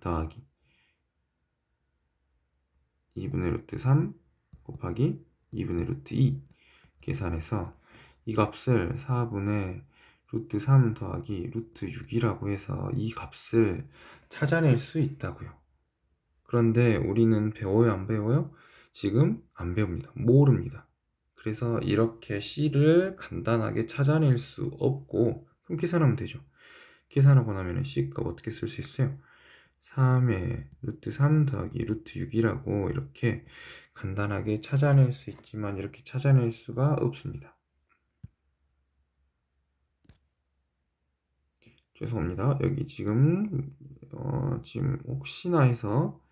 더하기 2분의 루트 3 곱하기 2분의 루트 2 계산해서 이 값을 4분의 루트 3 더하기 루트 6이라고 해서 이 값을 찾아낼 수 있다고요. 그런데 우리는 배워요, 안 배워요? 지금 안 배웁니다. 모릅니다. 그래서 이렇게 C를 간단하게 찾아낼 수 없고 그럼 계산하면 되죠. 계산하고 나면 C값 어떻게 쓸 수 있어요? 3의 루트 3 더하기 루트 6이라고 이렇게 간단하게 찾아낼 수 있지만 이렇게 찾아낼 수가 없습니다. 죄송합니다. 여기 지금 지금 혹시나 해서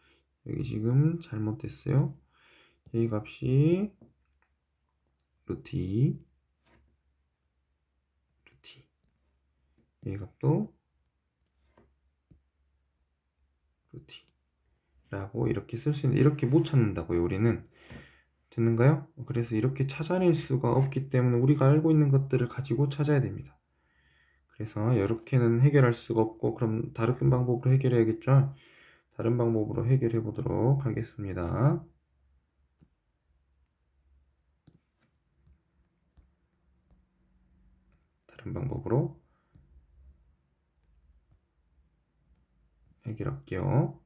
여기 지금 잘못됐어요. 이 값이 루트 2 루트 2 이 값도 루트 2라고 이렇게 쓸 수 있는데 이렇게 못 찾는다고요. 우리는 됐는가요? 그래서 이렇게 찾아낼 수가 없기 때문에 우리가 알고 있는 것들을 가지고 찾아야 됩니다. 그래서 이렇게는 해결할 수가 없고 그럼 다른 방법으로 해결해야겠죠? 다른 방법으로 해결해 보도록 하겠습니다. 다른 방법으로 해결할게요.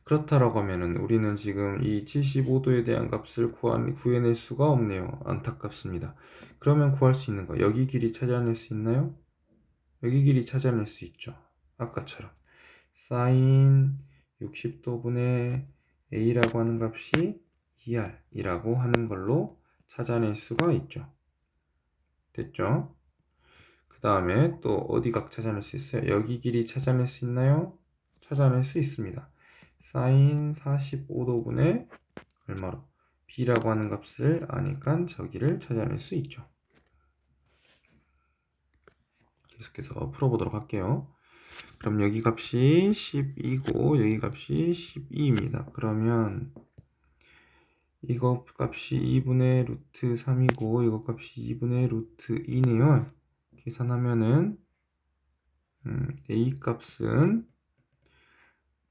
그렇다라고 하면은 우리는 지금 이 75도에 대한 값을 구해낼 수가 없네요. 안타깝습니다. 그러면 구할 수 있는 거 여기 길이 찾아낼 수 있나요? 여기 길이 찾아낼 수 있죠. 아까처럼 사인 60도분의 a라고 하는 값이 2r이라고 하는 걸로 찾아낼 수가 있죠. 됐죠? 그 다음에 또 어디 각 찾아낼 수 있어요? 여기 길이 찾아낼 수 있나요? 찾아낼 수 있습니다. 사인 45도분의 얼마로? b라고 하는 값을 아니까 저기를 찾아낼 수 있죠. 계속해서 풀어보도록 할게요. 그럼 여기 값이 12고 여기 값이 12입니다. 그러면 이거 값이 2분의 루트 3이고 이거 값이 2분의 루트 2네요. 계산하면은 A 값은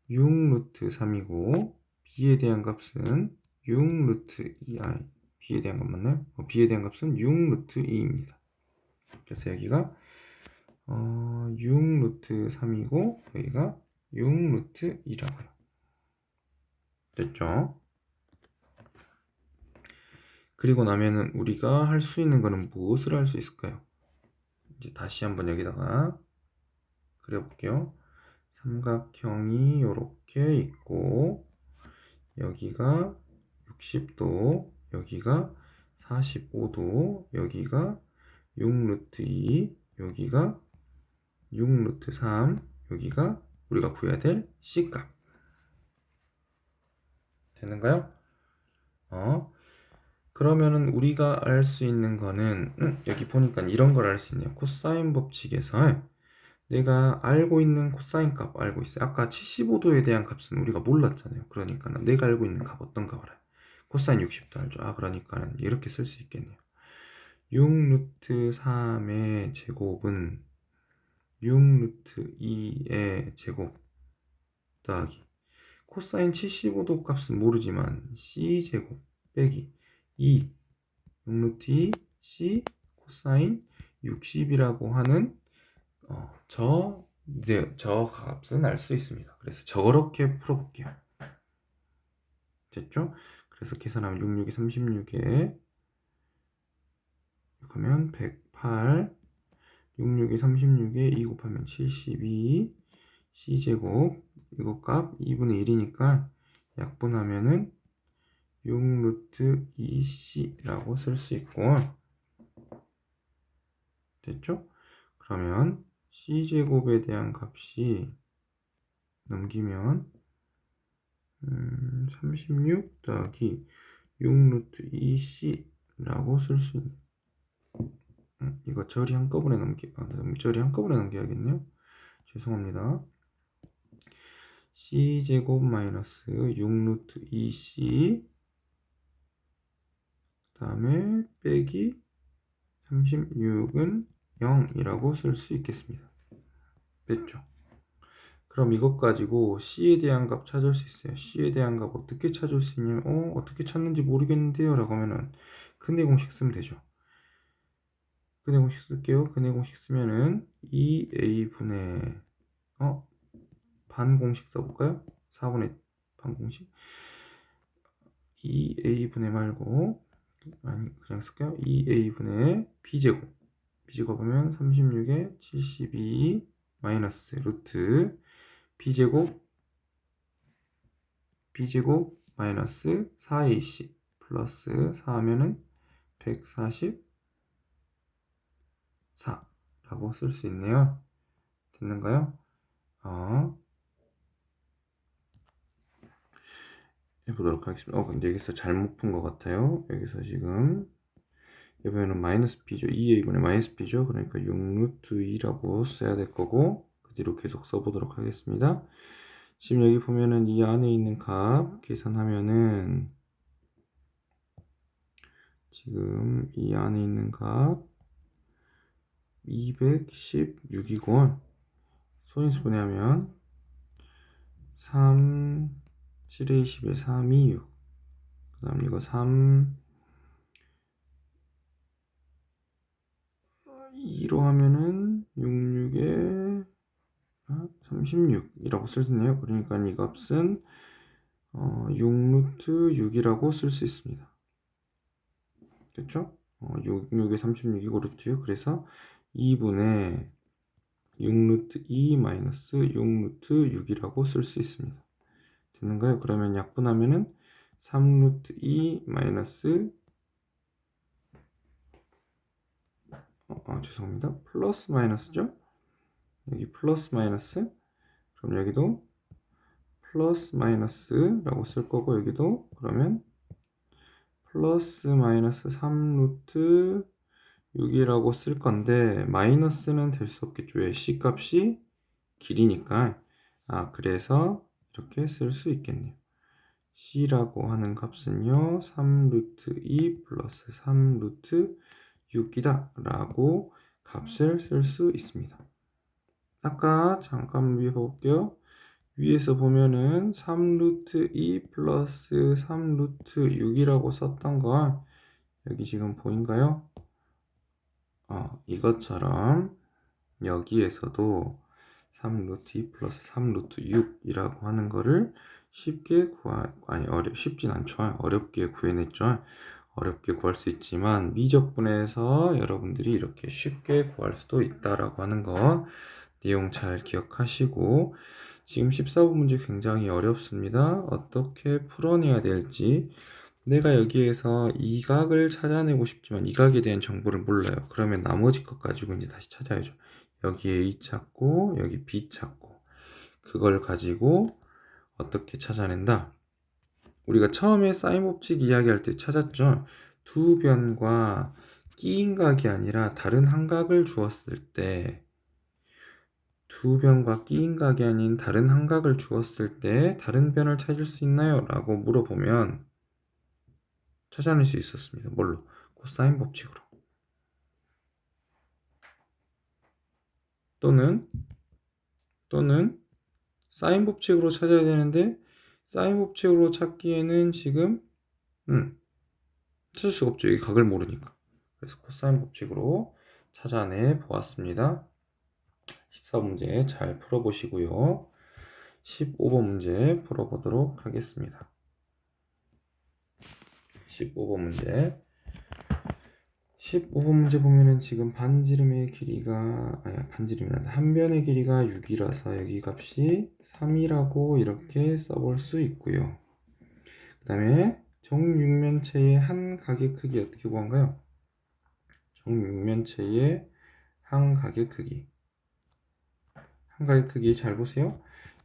6 루트 3이고 b에 대한 값은 6 루트 2, b에 대한 값 맞나요? b에 대한 값은 6 루트 2입니다. 그래서 여기가 6 루트 3이고 여기가 6 루트 2라고요. 됐죠? 그리고 나면은 우리가 할 수 있는 거는 무엇을 할 수 있을까요? 이제 다시 한번 여기다가 그려볼게요. 삼각형이 이렇게 있고 여기가 60도, 여기가 45도, 여기가 6 루트 2, 여기가 6 루트 3, 여기가 우리가 구해야 될 C값. 되는가요? 그러면은 우리가 알 수 있는 거는 여기 보니까 이런 걸 알 수 있네요. 코사인 법칙에서 내가 알고 있는 코사인 값 알고 있어요. 아까 75도에 대한 값은 우리가 몰랐잖아요. 그러니까 내가 알고 있는 값 어떤 값을 알아요? 코사인 60도 알죠? 그러니까는 이렇게 쓸 수 있겠네요. 6 루트 3의 제곱은 6 루트 2의 제곱 더하기 코사인 75도 값은 모르지만 C제곱 빼기 2 6 루트 2 C 코사인 60이라고 하는 저 값은 알 수 있습니다. 그래서 저렇게 풀어볼게요. 됐죠? 그래서 계산하면 66이 36에 그러면 108 66이 36에 2 곱하면 72 C제곱 이거 값 2분의 1이니까 약분하면은 6 루트 2C라고 쓸 수 있고 됐죠? 그러면 C제곱에 대한 값이 넘기면 36 더하기 6 루트 2C라고 쓸 수 있는 이거 절이 한꺼번에 절이 한꺼번에 넘겨야겠네요. 죄송합니다. C제곱 마이너스 6 루트 2C 그 다음에 빼기 36은 0이라고 쓸 수 있겠습니다. 됐죠? 그럼 이것 가지고 C에 대한 값 찾을 수 있어요. C에 대한 값 어떻게 찾을 수 있냐면 어떻게 찾는지 모르겠는데요 라고 하면은 근해 공식 쓰면 되죠. 근해 공식 쓸게요. 근해 공식 쓰면은 2A분의 반 공식 써볼까요? 4분의 반 공식 2A분의 말고 아니 그냥 쓸게요. 2A분의 B제곱 B제곱하면 36에 72 마이너스 루트 B제곱 마이너스 4AC 플러스 4 하면은 144라고 쓸 수 있네요. 됐는가요? 해보도록 하겠습니다. 근데 여기서 잘못 푼 것 같아요. 여기서 지금 이번에는 마이너스 B죠. 2A분의 마이너스 B죠. 그러니까 6 루트 2라고 써야 될 거고 그 뒤로 계속 써보도록 하겠습니다. 지금 여기 보면은 이 안에 있는 값 계산하면은 지금 이 안에 있는 값 216이고 소인수 분해하면 3 7에 20에 3, 2, 6 그 다음 이거 3 2로 하면은 66에 36이라고 쓸 수 있네요. 그러니까 이 값은 6 루트 6이라고 쓸 수 있습니다. 됐죠? 6에 36이고 루트 6 그래서 2분의 6 루트 2 마이너스 6 루트 6이라고 쓸 수 있습니다. 됐는가요? 그러면 약분하면은 3 루트 2 마이너스 죄송합니다. 플러스 마이너스죠? 여기 플러스 마이너스 그럼 여기도 플러스 마이너스라고 쓸 거고 여기도 그러면 플러스 마이너스 3 루트 6이라고 쓸 건데 마이너스는 될 수 없겠죠. 왜? C값이 길이니까 그래서 이렇게 쓸 수 있겠네요. C라고 하는 값은요 3 루트 2 플러스 3 루트 6이다 라고 값을 쓸 수 있습니다. 아까 잠깐 비벼볼게요. 위에서 보면은 3 루트 2 플러스 3 루트 6이라고 썼던 거 여기 지금 보인가요? 이것처럼 여기에서도 3 루트 2 플러스 3 루트 6이라고 하는 거를 쉽게 쉽진 않죠. 어렵게 구해냈죠. 어렵게 구할 수 있지만 미적분에서 여러분들이 이렇게 쉽게 구할 수도 있다라고 하는 거 내용 잘 기억하시고, 지금 14번 문제 굉장히 어렵습니다. 어떻게 풀어내야 될지. 내가 여기에서 이 각을 찾아내고 싶지만 이 각에 대한 정보를 몰라요. 그러면 나머지 것 가지고 이제 다시 찾아야죠. 여기 A 찾고 여기 B 찾고 그걸 가지고 어떻게 찾아낸다? 우리가 처음에 사인 법칙 이야기할 때 찾았죠. 두 변과 끼인 각이 아니라 다른 한 각을 주었을 때, 두 변과 끼인 각이 아닌 다른 한 각을 주었을 때 다른 변을 찾을 수 있나요? 라고 물어보면 찾아낼 수 있었습니다. 뭘로? 코사인 법칙으로. 또는 사인 법칙으로 찾아야 되는데 사인 법칙으로 찾기에는 지금 찾을 수가 없죠. 이 각을 모르니까. 그래서 코사인 법칙으로 찾아내 보았습니다. 14문제 잘 풀어보시고요. 15번 문제 풀어보도록 하겠습니다. 15번 문제. 15번 문제 보면은 지금 반지름의 길이가, 반지름이란다. 한 변의 길이가 6이라서 여기 값이 3이라고 이렇게 써볼 수 있고요. 그 다음에 정육면체의 한 각의 크기 어떻게 구한가요? 정육면체의 한 각의 크기. 한 각의 크기 잘 보세요.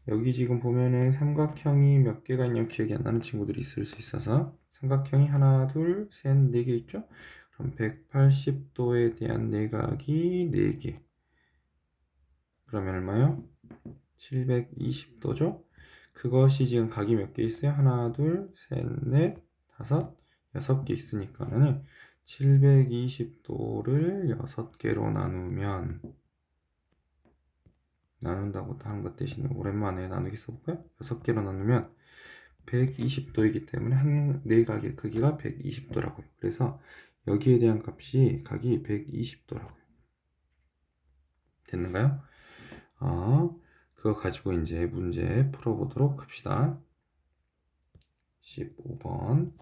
여기 지금 보면은 삼각형이 몇 개가 있냐면 기억이 안 나는 친구들이 있을 수 있어서 삼각형이 하나, 둘, 셋, 네 개 있죠? 그럼 180도에 대한 내각이 4개. 그러면 얼마요? 720도죠? 그것이 지금 각이 몇 개 있어요? 하나, 둘, 셋, 넷, 다섯, 6개 있으니까는 720도를 6개로 나눈다고 하는 것 대신에 오랜만에 나누기 써볼까요? 6개로 나누면 120도이기 때문에 한 내각의 크기가 120도라고요. 그래서 여기에 대한 값이 각이 120도라고요. 됐는가요? 그거 가지고 이제 문제 풀어보도록 합시다. 15번.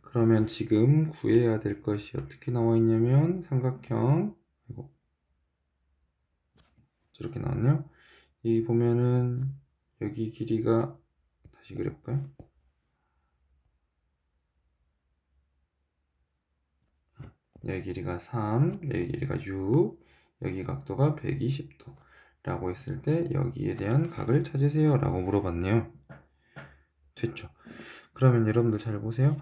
그러면 지금 구해야 될 것이 어떻게 나와 있냐면 삼각형, 저렇게 나왔네요. 이 보면은 여기 길이가 다시 그려볼까요? 여기 길이가 3, 여기 길이가 6, 여기 각도가 120도 라고 했을 때 여기에 대한 각을 찾으세요 라고 물어봤네요. 됐죠? 그러면 여러분들 잘 보세요.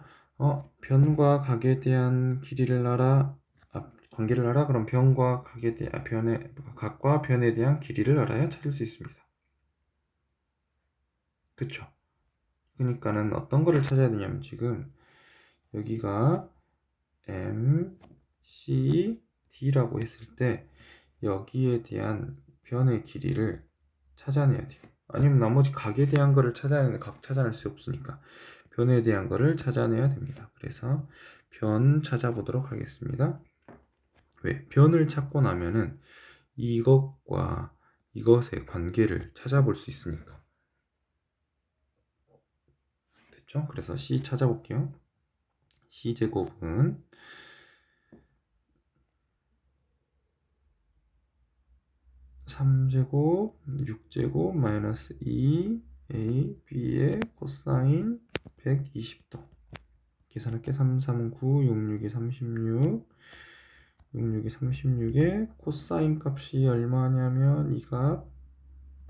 변과 각에 대한 길이를 알아, 관계를 알아? 그럼 변과 각에 대한 각과 변에 대한 길이를 알아야 찾을 수 있습니다. 그쵸? 그러니까는 어떤 거를 찾아야 되냐면 지금 여기가 M, C, D라고 했을 때 여기에 대한 변의 길이를 찾아내야 돼요. 아니면 나머지 각에 대한 거를 찾아내는데 각 찾아낼 수 없으니까 변에 대한 거를 찾아내야 됩니다. 그래서 변 찾아보도록 하겠습니다. 왜? 변을 찾고 나면은 이것과 이것의 관계를 찾아볼 수 있으니까. 됐죠? 그래서 C 찾아볼게요. C제곱은 3제곱 6제곱 마이너스 2a b의 코사인 120도. 계산할게. 3, 3, 9, 6, 6이 36, 6, 6이 36에 코사인 값이 얼마냐면 이 값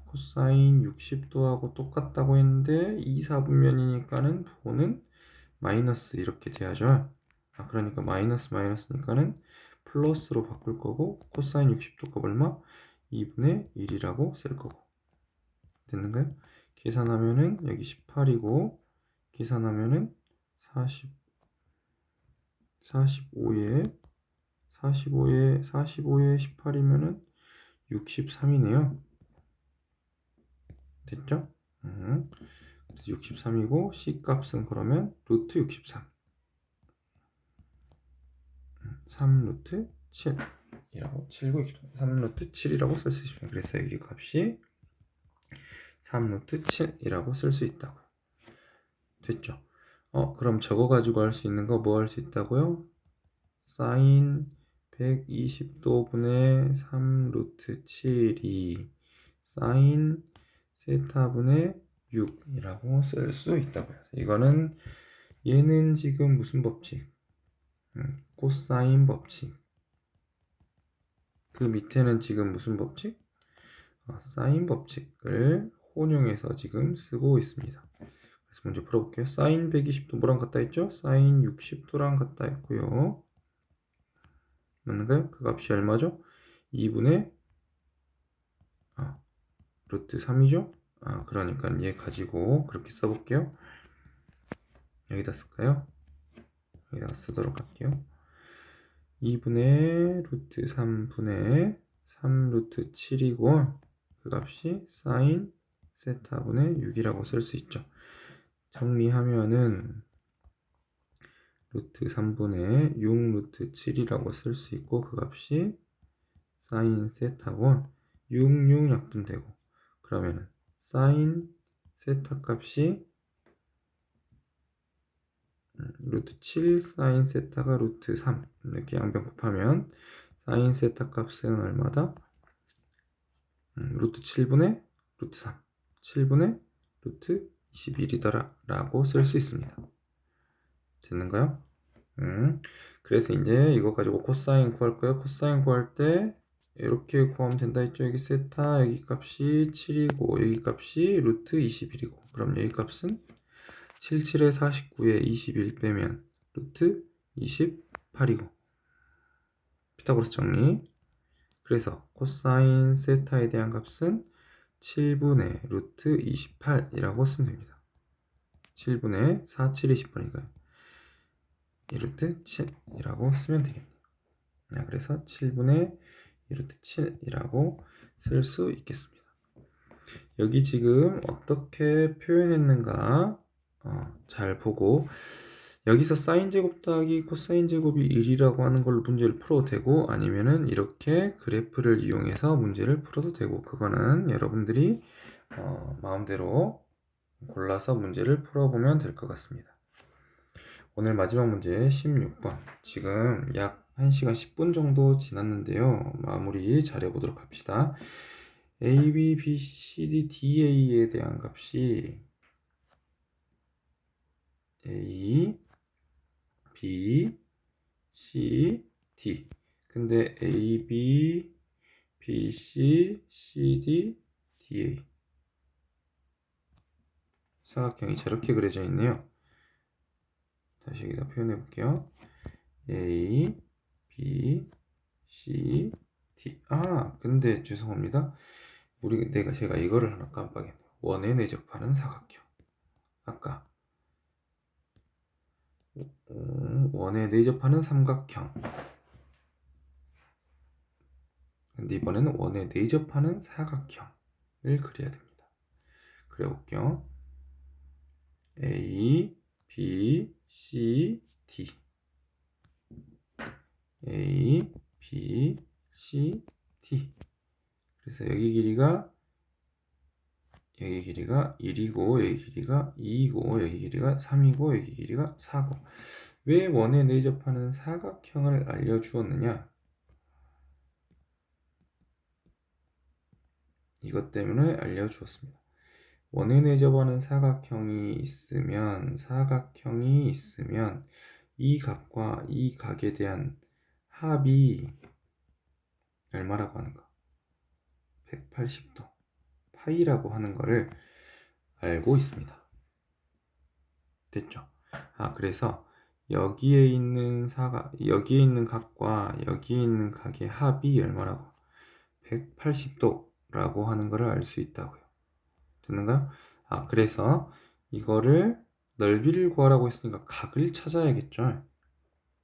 코사인 60도하고 똑같다고 했는데 2, 4분면이니까는 부호는 마이너스 이렇게 돼야죠. 그러니까 마이너스니까는 플러스로 바꿀 거고 코사인 60도 값 얼마? 2분의 1이라고 쓸 거고. 됐는가요? 계산하면은 여기 18이고 계산하면은 45에 18이면은 63이네요. 됐죠? 그래서 63이고 C 값은 그러면 루트 63 3 루트 7이라고 3 루트 7이라고 쓸 수 있습니다. 그래서 여기 값이 3 루트 7이라고 쓸 수 있다고요. 됐죠? 그럼 저거 가지고 할 수 있는 거 뭐 할 수 있다고요? 사인 120도분의 3 루트 7이 사인 세타분의 6이라고 쓸 수 있다고요. 이거는 얘는 지금 무슨 법칙? 코사인 법칙. 그 밑에는 지금 무슨 법칙? 사인 법칙을 혼용해서 지금 쓰고 있습니다. 그래서 먼저 풀어볼게요. 사인 120도 뭐랑 같다 했죠? 사인 60도랑 같다 했고요. 맞는가요? 그 값이 얼마죠? 2분의 루트 3이죠? 그러니까 얘 가지고 그렇게 써볼게요. 여기다 쓸까요? 여기다 쓰도록 할게요. 2분의 루트 3분의 3 루트 7이고 그 값이 사인 세타분의 6이라고 쓸 수 있죠. 정리하면은 루트 3분의 6 루트 7이라고 쓸 수 있고 그 값이 사인 세타고 6 약분되고 그러면은 사인 세타 값이 루트 7 사인 세타가 루트 3 이렇게 양변 곱하면 사인 세타 값은 얼마다? 루트 7분의 루트 3 7분의 루트 21이더라 라고 쓸 수 있습니다. 됐는가요? 그래서 이제 이거 가지고 코사인 구할 거예요. 코사인 구할 때 이렇게 구하면 된다 했죠. 여기 세타 여기 값이 7이고 여기 값이 루트 21이고 그럼 여기 값은 77에 49에 21 빼면 루트 28이고 피타고라스 정리. 그래서 코사인 세타에 대한 값은 7분의 루트 28이라고 쓰면 됩니다. 7분의 4, 7, 28이니까요. 루트 7이라고 쓰면 되겠네요. 그래서 7분의 루트 7이라고 쓸 수 있겠습니다. 여기 지금 어떻게 표현했는가 잘 보고 여기서 사인 제곱 더하기 코사인 제곱이 1이라고 하는 걸로 문제를 풀어도 되고 아니면은 이렇게 그래프를 이용해서 문제를 풀어도 되고 그거는 여러분들이 마음대로 골라서 문제를 풀어보면 될 것 같습니다. 오늘 마지막 문제 16번 지금 약 1시간 10분 정도 지났는데요. 마무리 잘해보도록 합시다. A, B, B, C, D, DA에 대한 값이 A, B, C, D 근데 A, B, B, C, C, D, DA 삼각형이 저렇게 그려져 있네요. 다시 여기다 표현해 볼게요. A, B, C, D. 근데 죄송합니다. 제가 이거를 하나 깜빡했네요. 원에 내접하는 사각형. 아까 원에 내접하는 삼각형. 근데 이번에는 원에 내접하는 사각형을 그려야 됩니다. 그려볼게요. A, B, C, D. A, B, C, D. 그래서 여기 길이가 1이고 여기 길이가 2이고 여기 길이가 3이고 여기 길이가 4고 왜 원에 내접하는 사각형을 알려주었느냐? 이것 때문에 알려주었습니다. 원에 내접하는 사각형이 있으면 이 각과 이 각에 대한 합이 얼마라고 하는가? 180도 파이라고 하는 것을 알고 있습니다. 됐죠? 그래서 여기에 있는 각과 여기에 있는 각의 합이 얼마라고? 180도라고 하는 것을 알 수 있다고요. 됐는가요? 그래서 이거를 넓이를 구하라고 했으니까 각을 찾아야겠죠.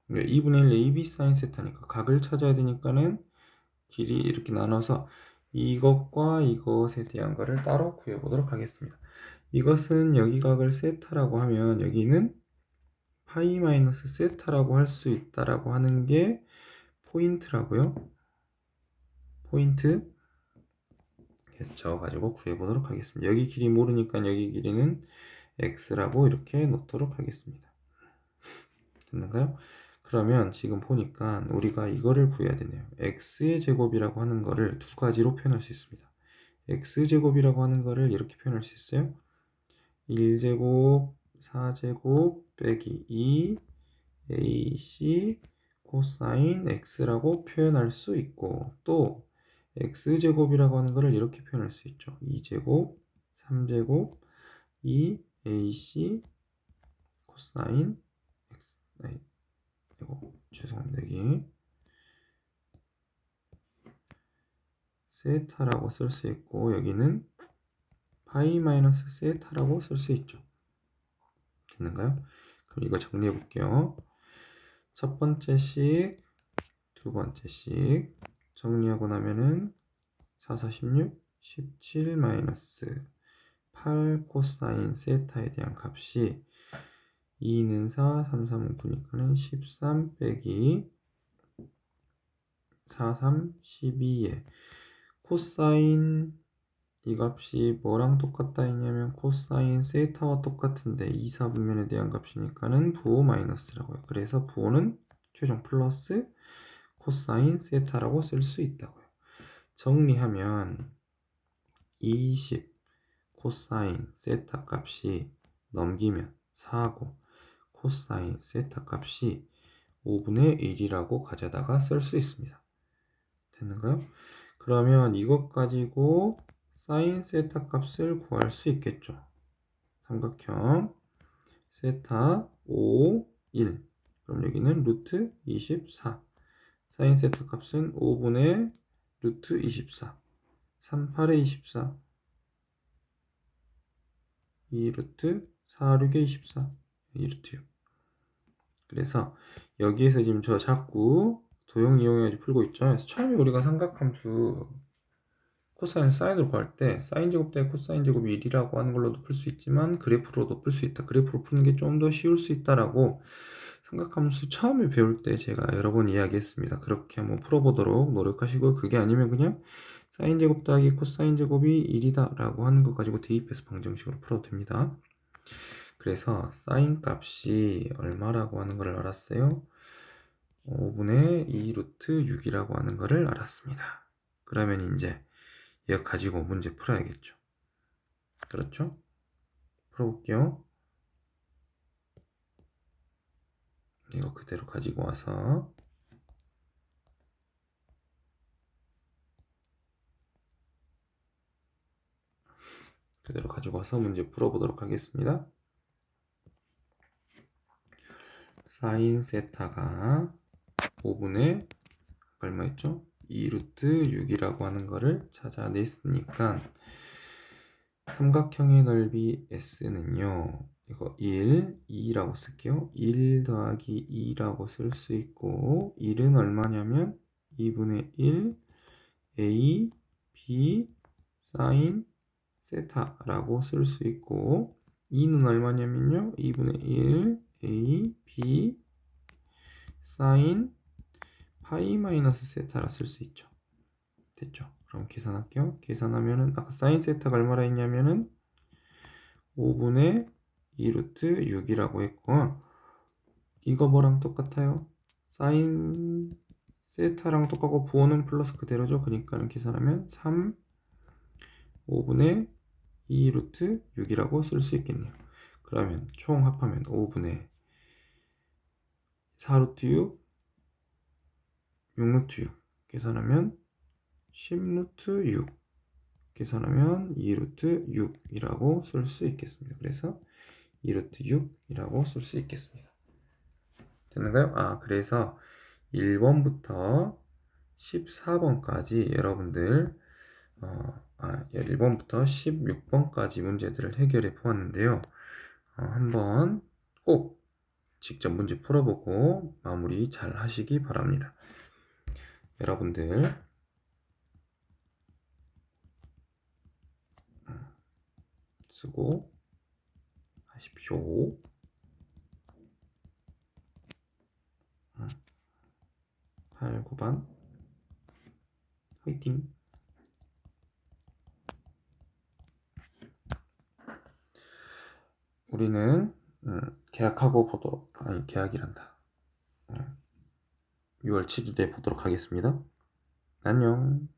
2분의 1 AB 사인 세타니까 각을 찾아야 되니까는 길이 이렇게 나눠서 이것과 이것에 대한 거를 따로 구해보도록 하겠습니다. 이것은 여기 각을 세타라고 하면 여기는 파이 마이너스 세타라고 할 수 있다라고 하는 게 포인트라고요. 포인트. 그래서 저가지고 구해보도록 하겠습니다. 여기 길이 모르니까 여기 길이는 x라고 이렇게 놓도록 하겠습니다. 됐나요? 그러면 지금 보니까 우리가 이거를 구해야 되네요. x의 제곱이라고 하는 거를 두 가지로 표현할 수 있습니다. x제곱이라고 하는 거를 이렇게 표현할 수 있어요. 1제곱 4제곱 빼기 2 ac 코사인 x라고 표현할 수 있고, 또 x제곱이라고 하는 거를 이렇게 표현할 수 있죠. 2제곱 3제곱 2ac 코사인 x. 이거 죄송합니다. 여기 세타라고 쓸 수 있고, 여기는 파이 마이너스 세타라고 쓸 수 있죠. 됐는가요? 그럼 이거 정리해 볼게요. 첫 번째씩, 두 번째씩 정리하고 나면은 4, 4, 16, 17 마이너스 8 코사인 세타에 대한 값이 2는 4, 3, 3은 9니까는 13 빼기 4, 3, 12에 코사인 이 값이 뭐랑 똑같다 했냐면 코사인 세타와 똑같은데 2, 4분면에 대한 값이니까는 부호 마이너스라고요. 그래서 부호는 최종 플러스 코사인 세타라고 쓸 수 있다고요. 정리하면 20 코사인 세타 값이 넘기면 4고 코사인 세타 값이 5분의 1이라고 가져다가 쓸 수 있습니다. 됐는가요? 그러면 이것 가지고 사인 세타 값을 구할 수 있겠죠. 삼각형 세타 5, 1. 그럼 여기는 루트 24. 사인 세타 값은 5분의 루트 24. 3, 8에 24. 2 루트 4, 6에 24. 2 루트 6. 그래서 여기에서 지금 저 자꾸 도형 이용해가지고 풀고 있죠. 그래서 처음에 우리가 삼각함수 코사인 사인으로 구할 때 사인 제곱 대 코사인 제곱이 1이라고 하는 걸로도 풀 수 있지만 그래프로도 풀 수 있다. 그래프로 푸는 게 좀 더 쉬울 수 있다라고 삼각함수 처음에 배울 때 제가 여러 번 이야기했습니다. 그렇게 한번 풀어보도록 노력하시고, 그게 아니면 그냥 사인 제곱 더하기 코사인 제곱이 1이다 라고 하는 거 가지고 대입해서 방정식으로 풀어도 됩니다. 그래서 사인 값이 얼마라고 하는 걸 알았어요. 5분의 2 루트 6이라고 하는 거를 알았습니다. 그러면 이제 이거 가지고 문제 풀어야겠죠. 그렇죠? 풀어볼게요. 이거 그대로 가지고 와서 문제 풀어보도록 하겠습니다. 사인 세타가 5분의 얼마였죠? 2 루트 6이라고 하는 거를 찾아냈으니까 삼각형의 넓이 S는요, 이거 1, 2라고 쓸게요. 1 더하기 2라고 쓸 수 있고, 1은 얼마냐면 2분의 1 A, B, 사인 세타라고 쓸 수 있고, 2는 얼마냐면요, 2분의 1 A, B, 사인 파이 마이너스 세타라 쓸 수 있죠. 됐죠? 그럼 계산할게요. 계산하면은 아까 사인 세타가 얼마라 했냐면은 5분의 2 루트 6이라고 했고, 이거 뭐랑 똑같아요? 사인 세타랑 똑같고 부호는 플러스 그대로죠. 그러니까 계산하면 3 5분의 2 루트 6이라고 쓸 수 있겠네요. 그러면 총 합하면 5분의 4 루트 6, 6 루트 6 계산하면 10 루트 6 계산하면 2 루트 6이라고 쓸 수 있겠습니다. 그래서 2 루트 6이라고 쓸 수 있겠습니다. 됐는가요? 그래서 1번부터 14번까지 여러분들 1번부터 16번까지 문제들을 해결해 보았는데요. 한번 꼭 직접 문제 풀어보고 마무리 잘 하시기 바랍니다. 여러분들 쓰고 하십시오. 8, 9반 화이팅! 우리는 계약하고 보도록, 아니 계약이란다. 6월 7일에 보도록 하겠습니다. 안녕.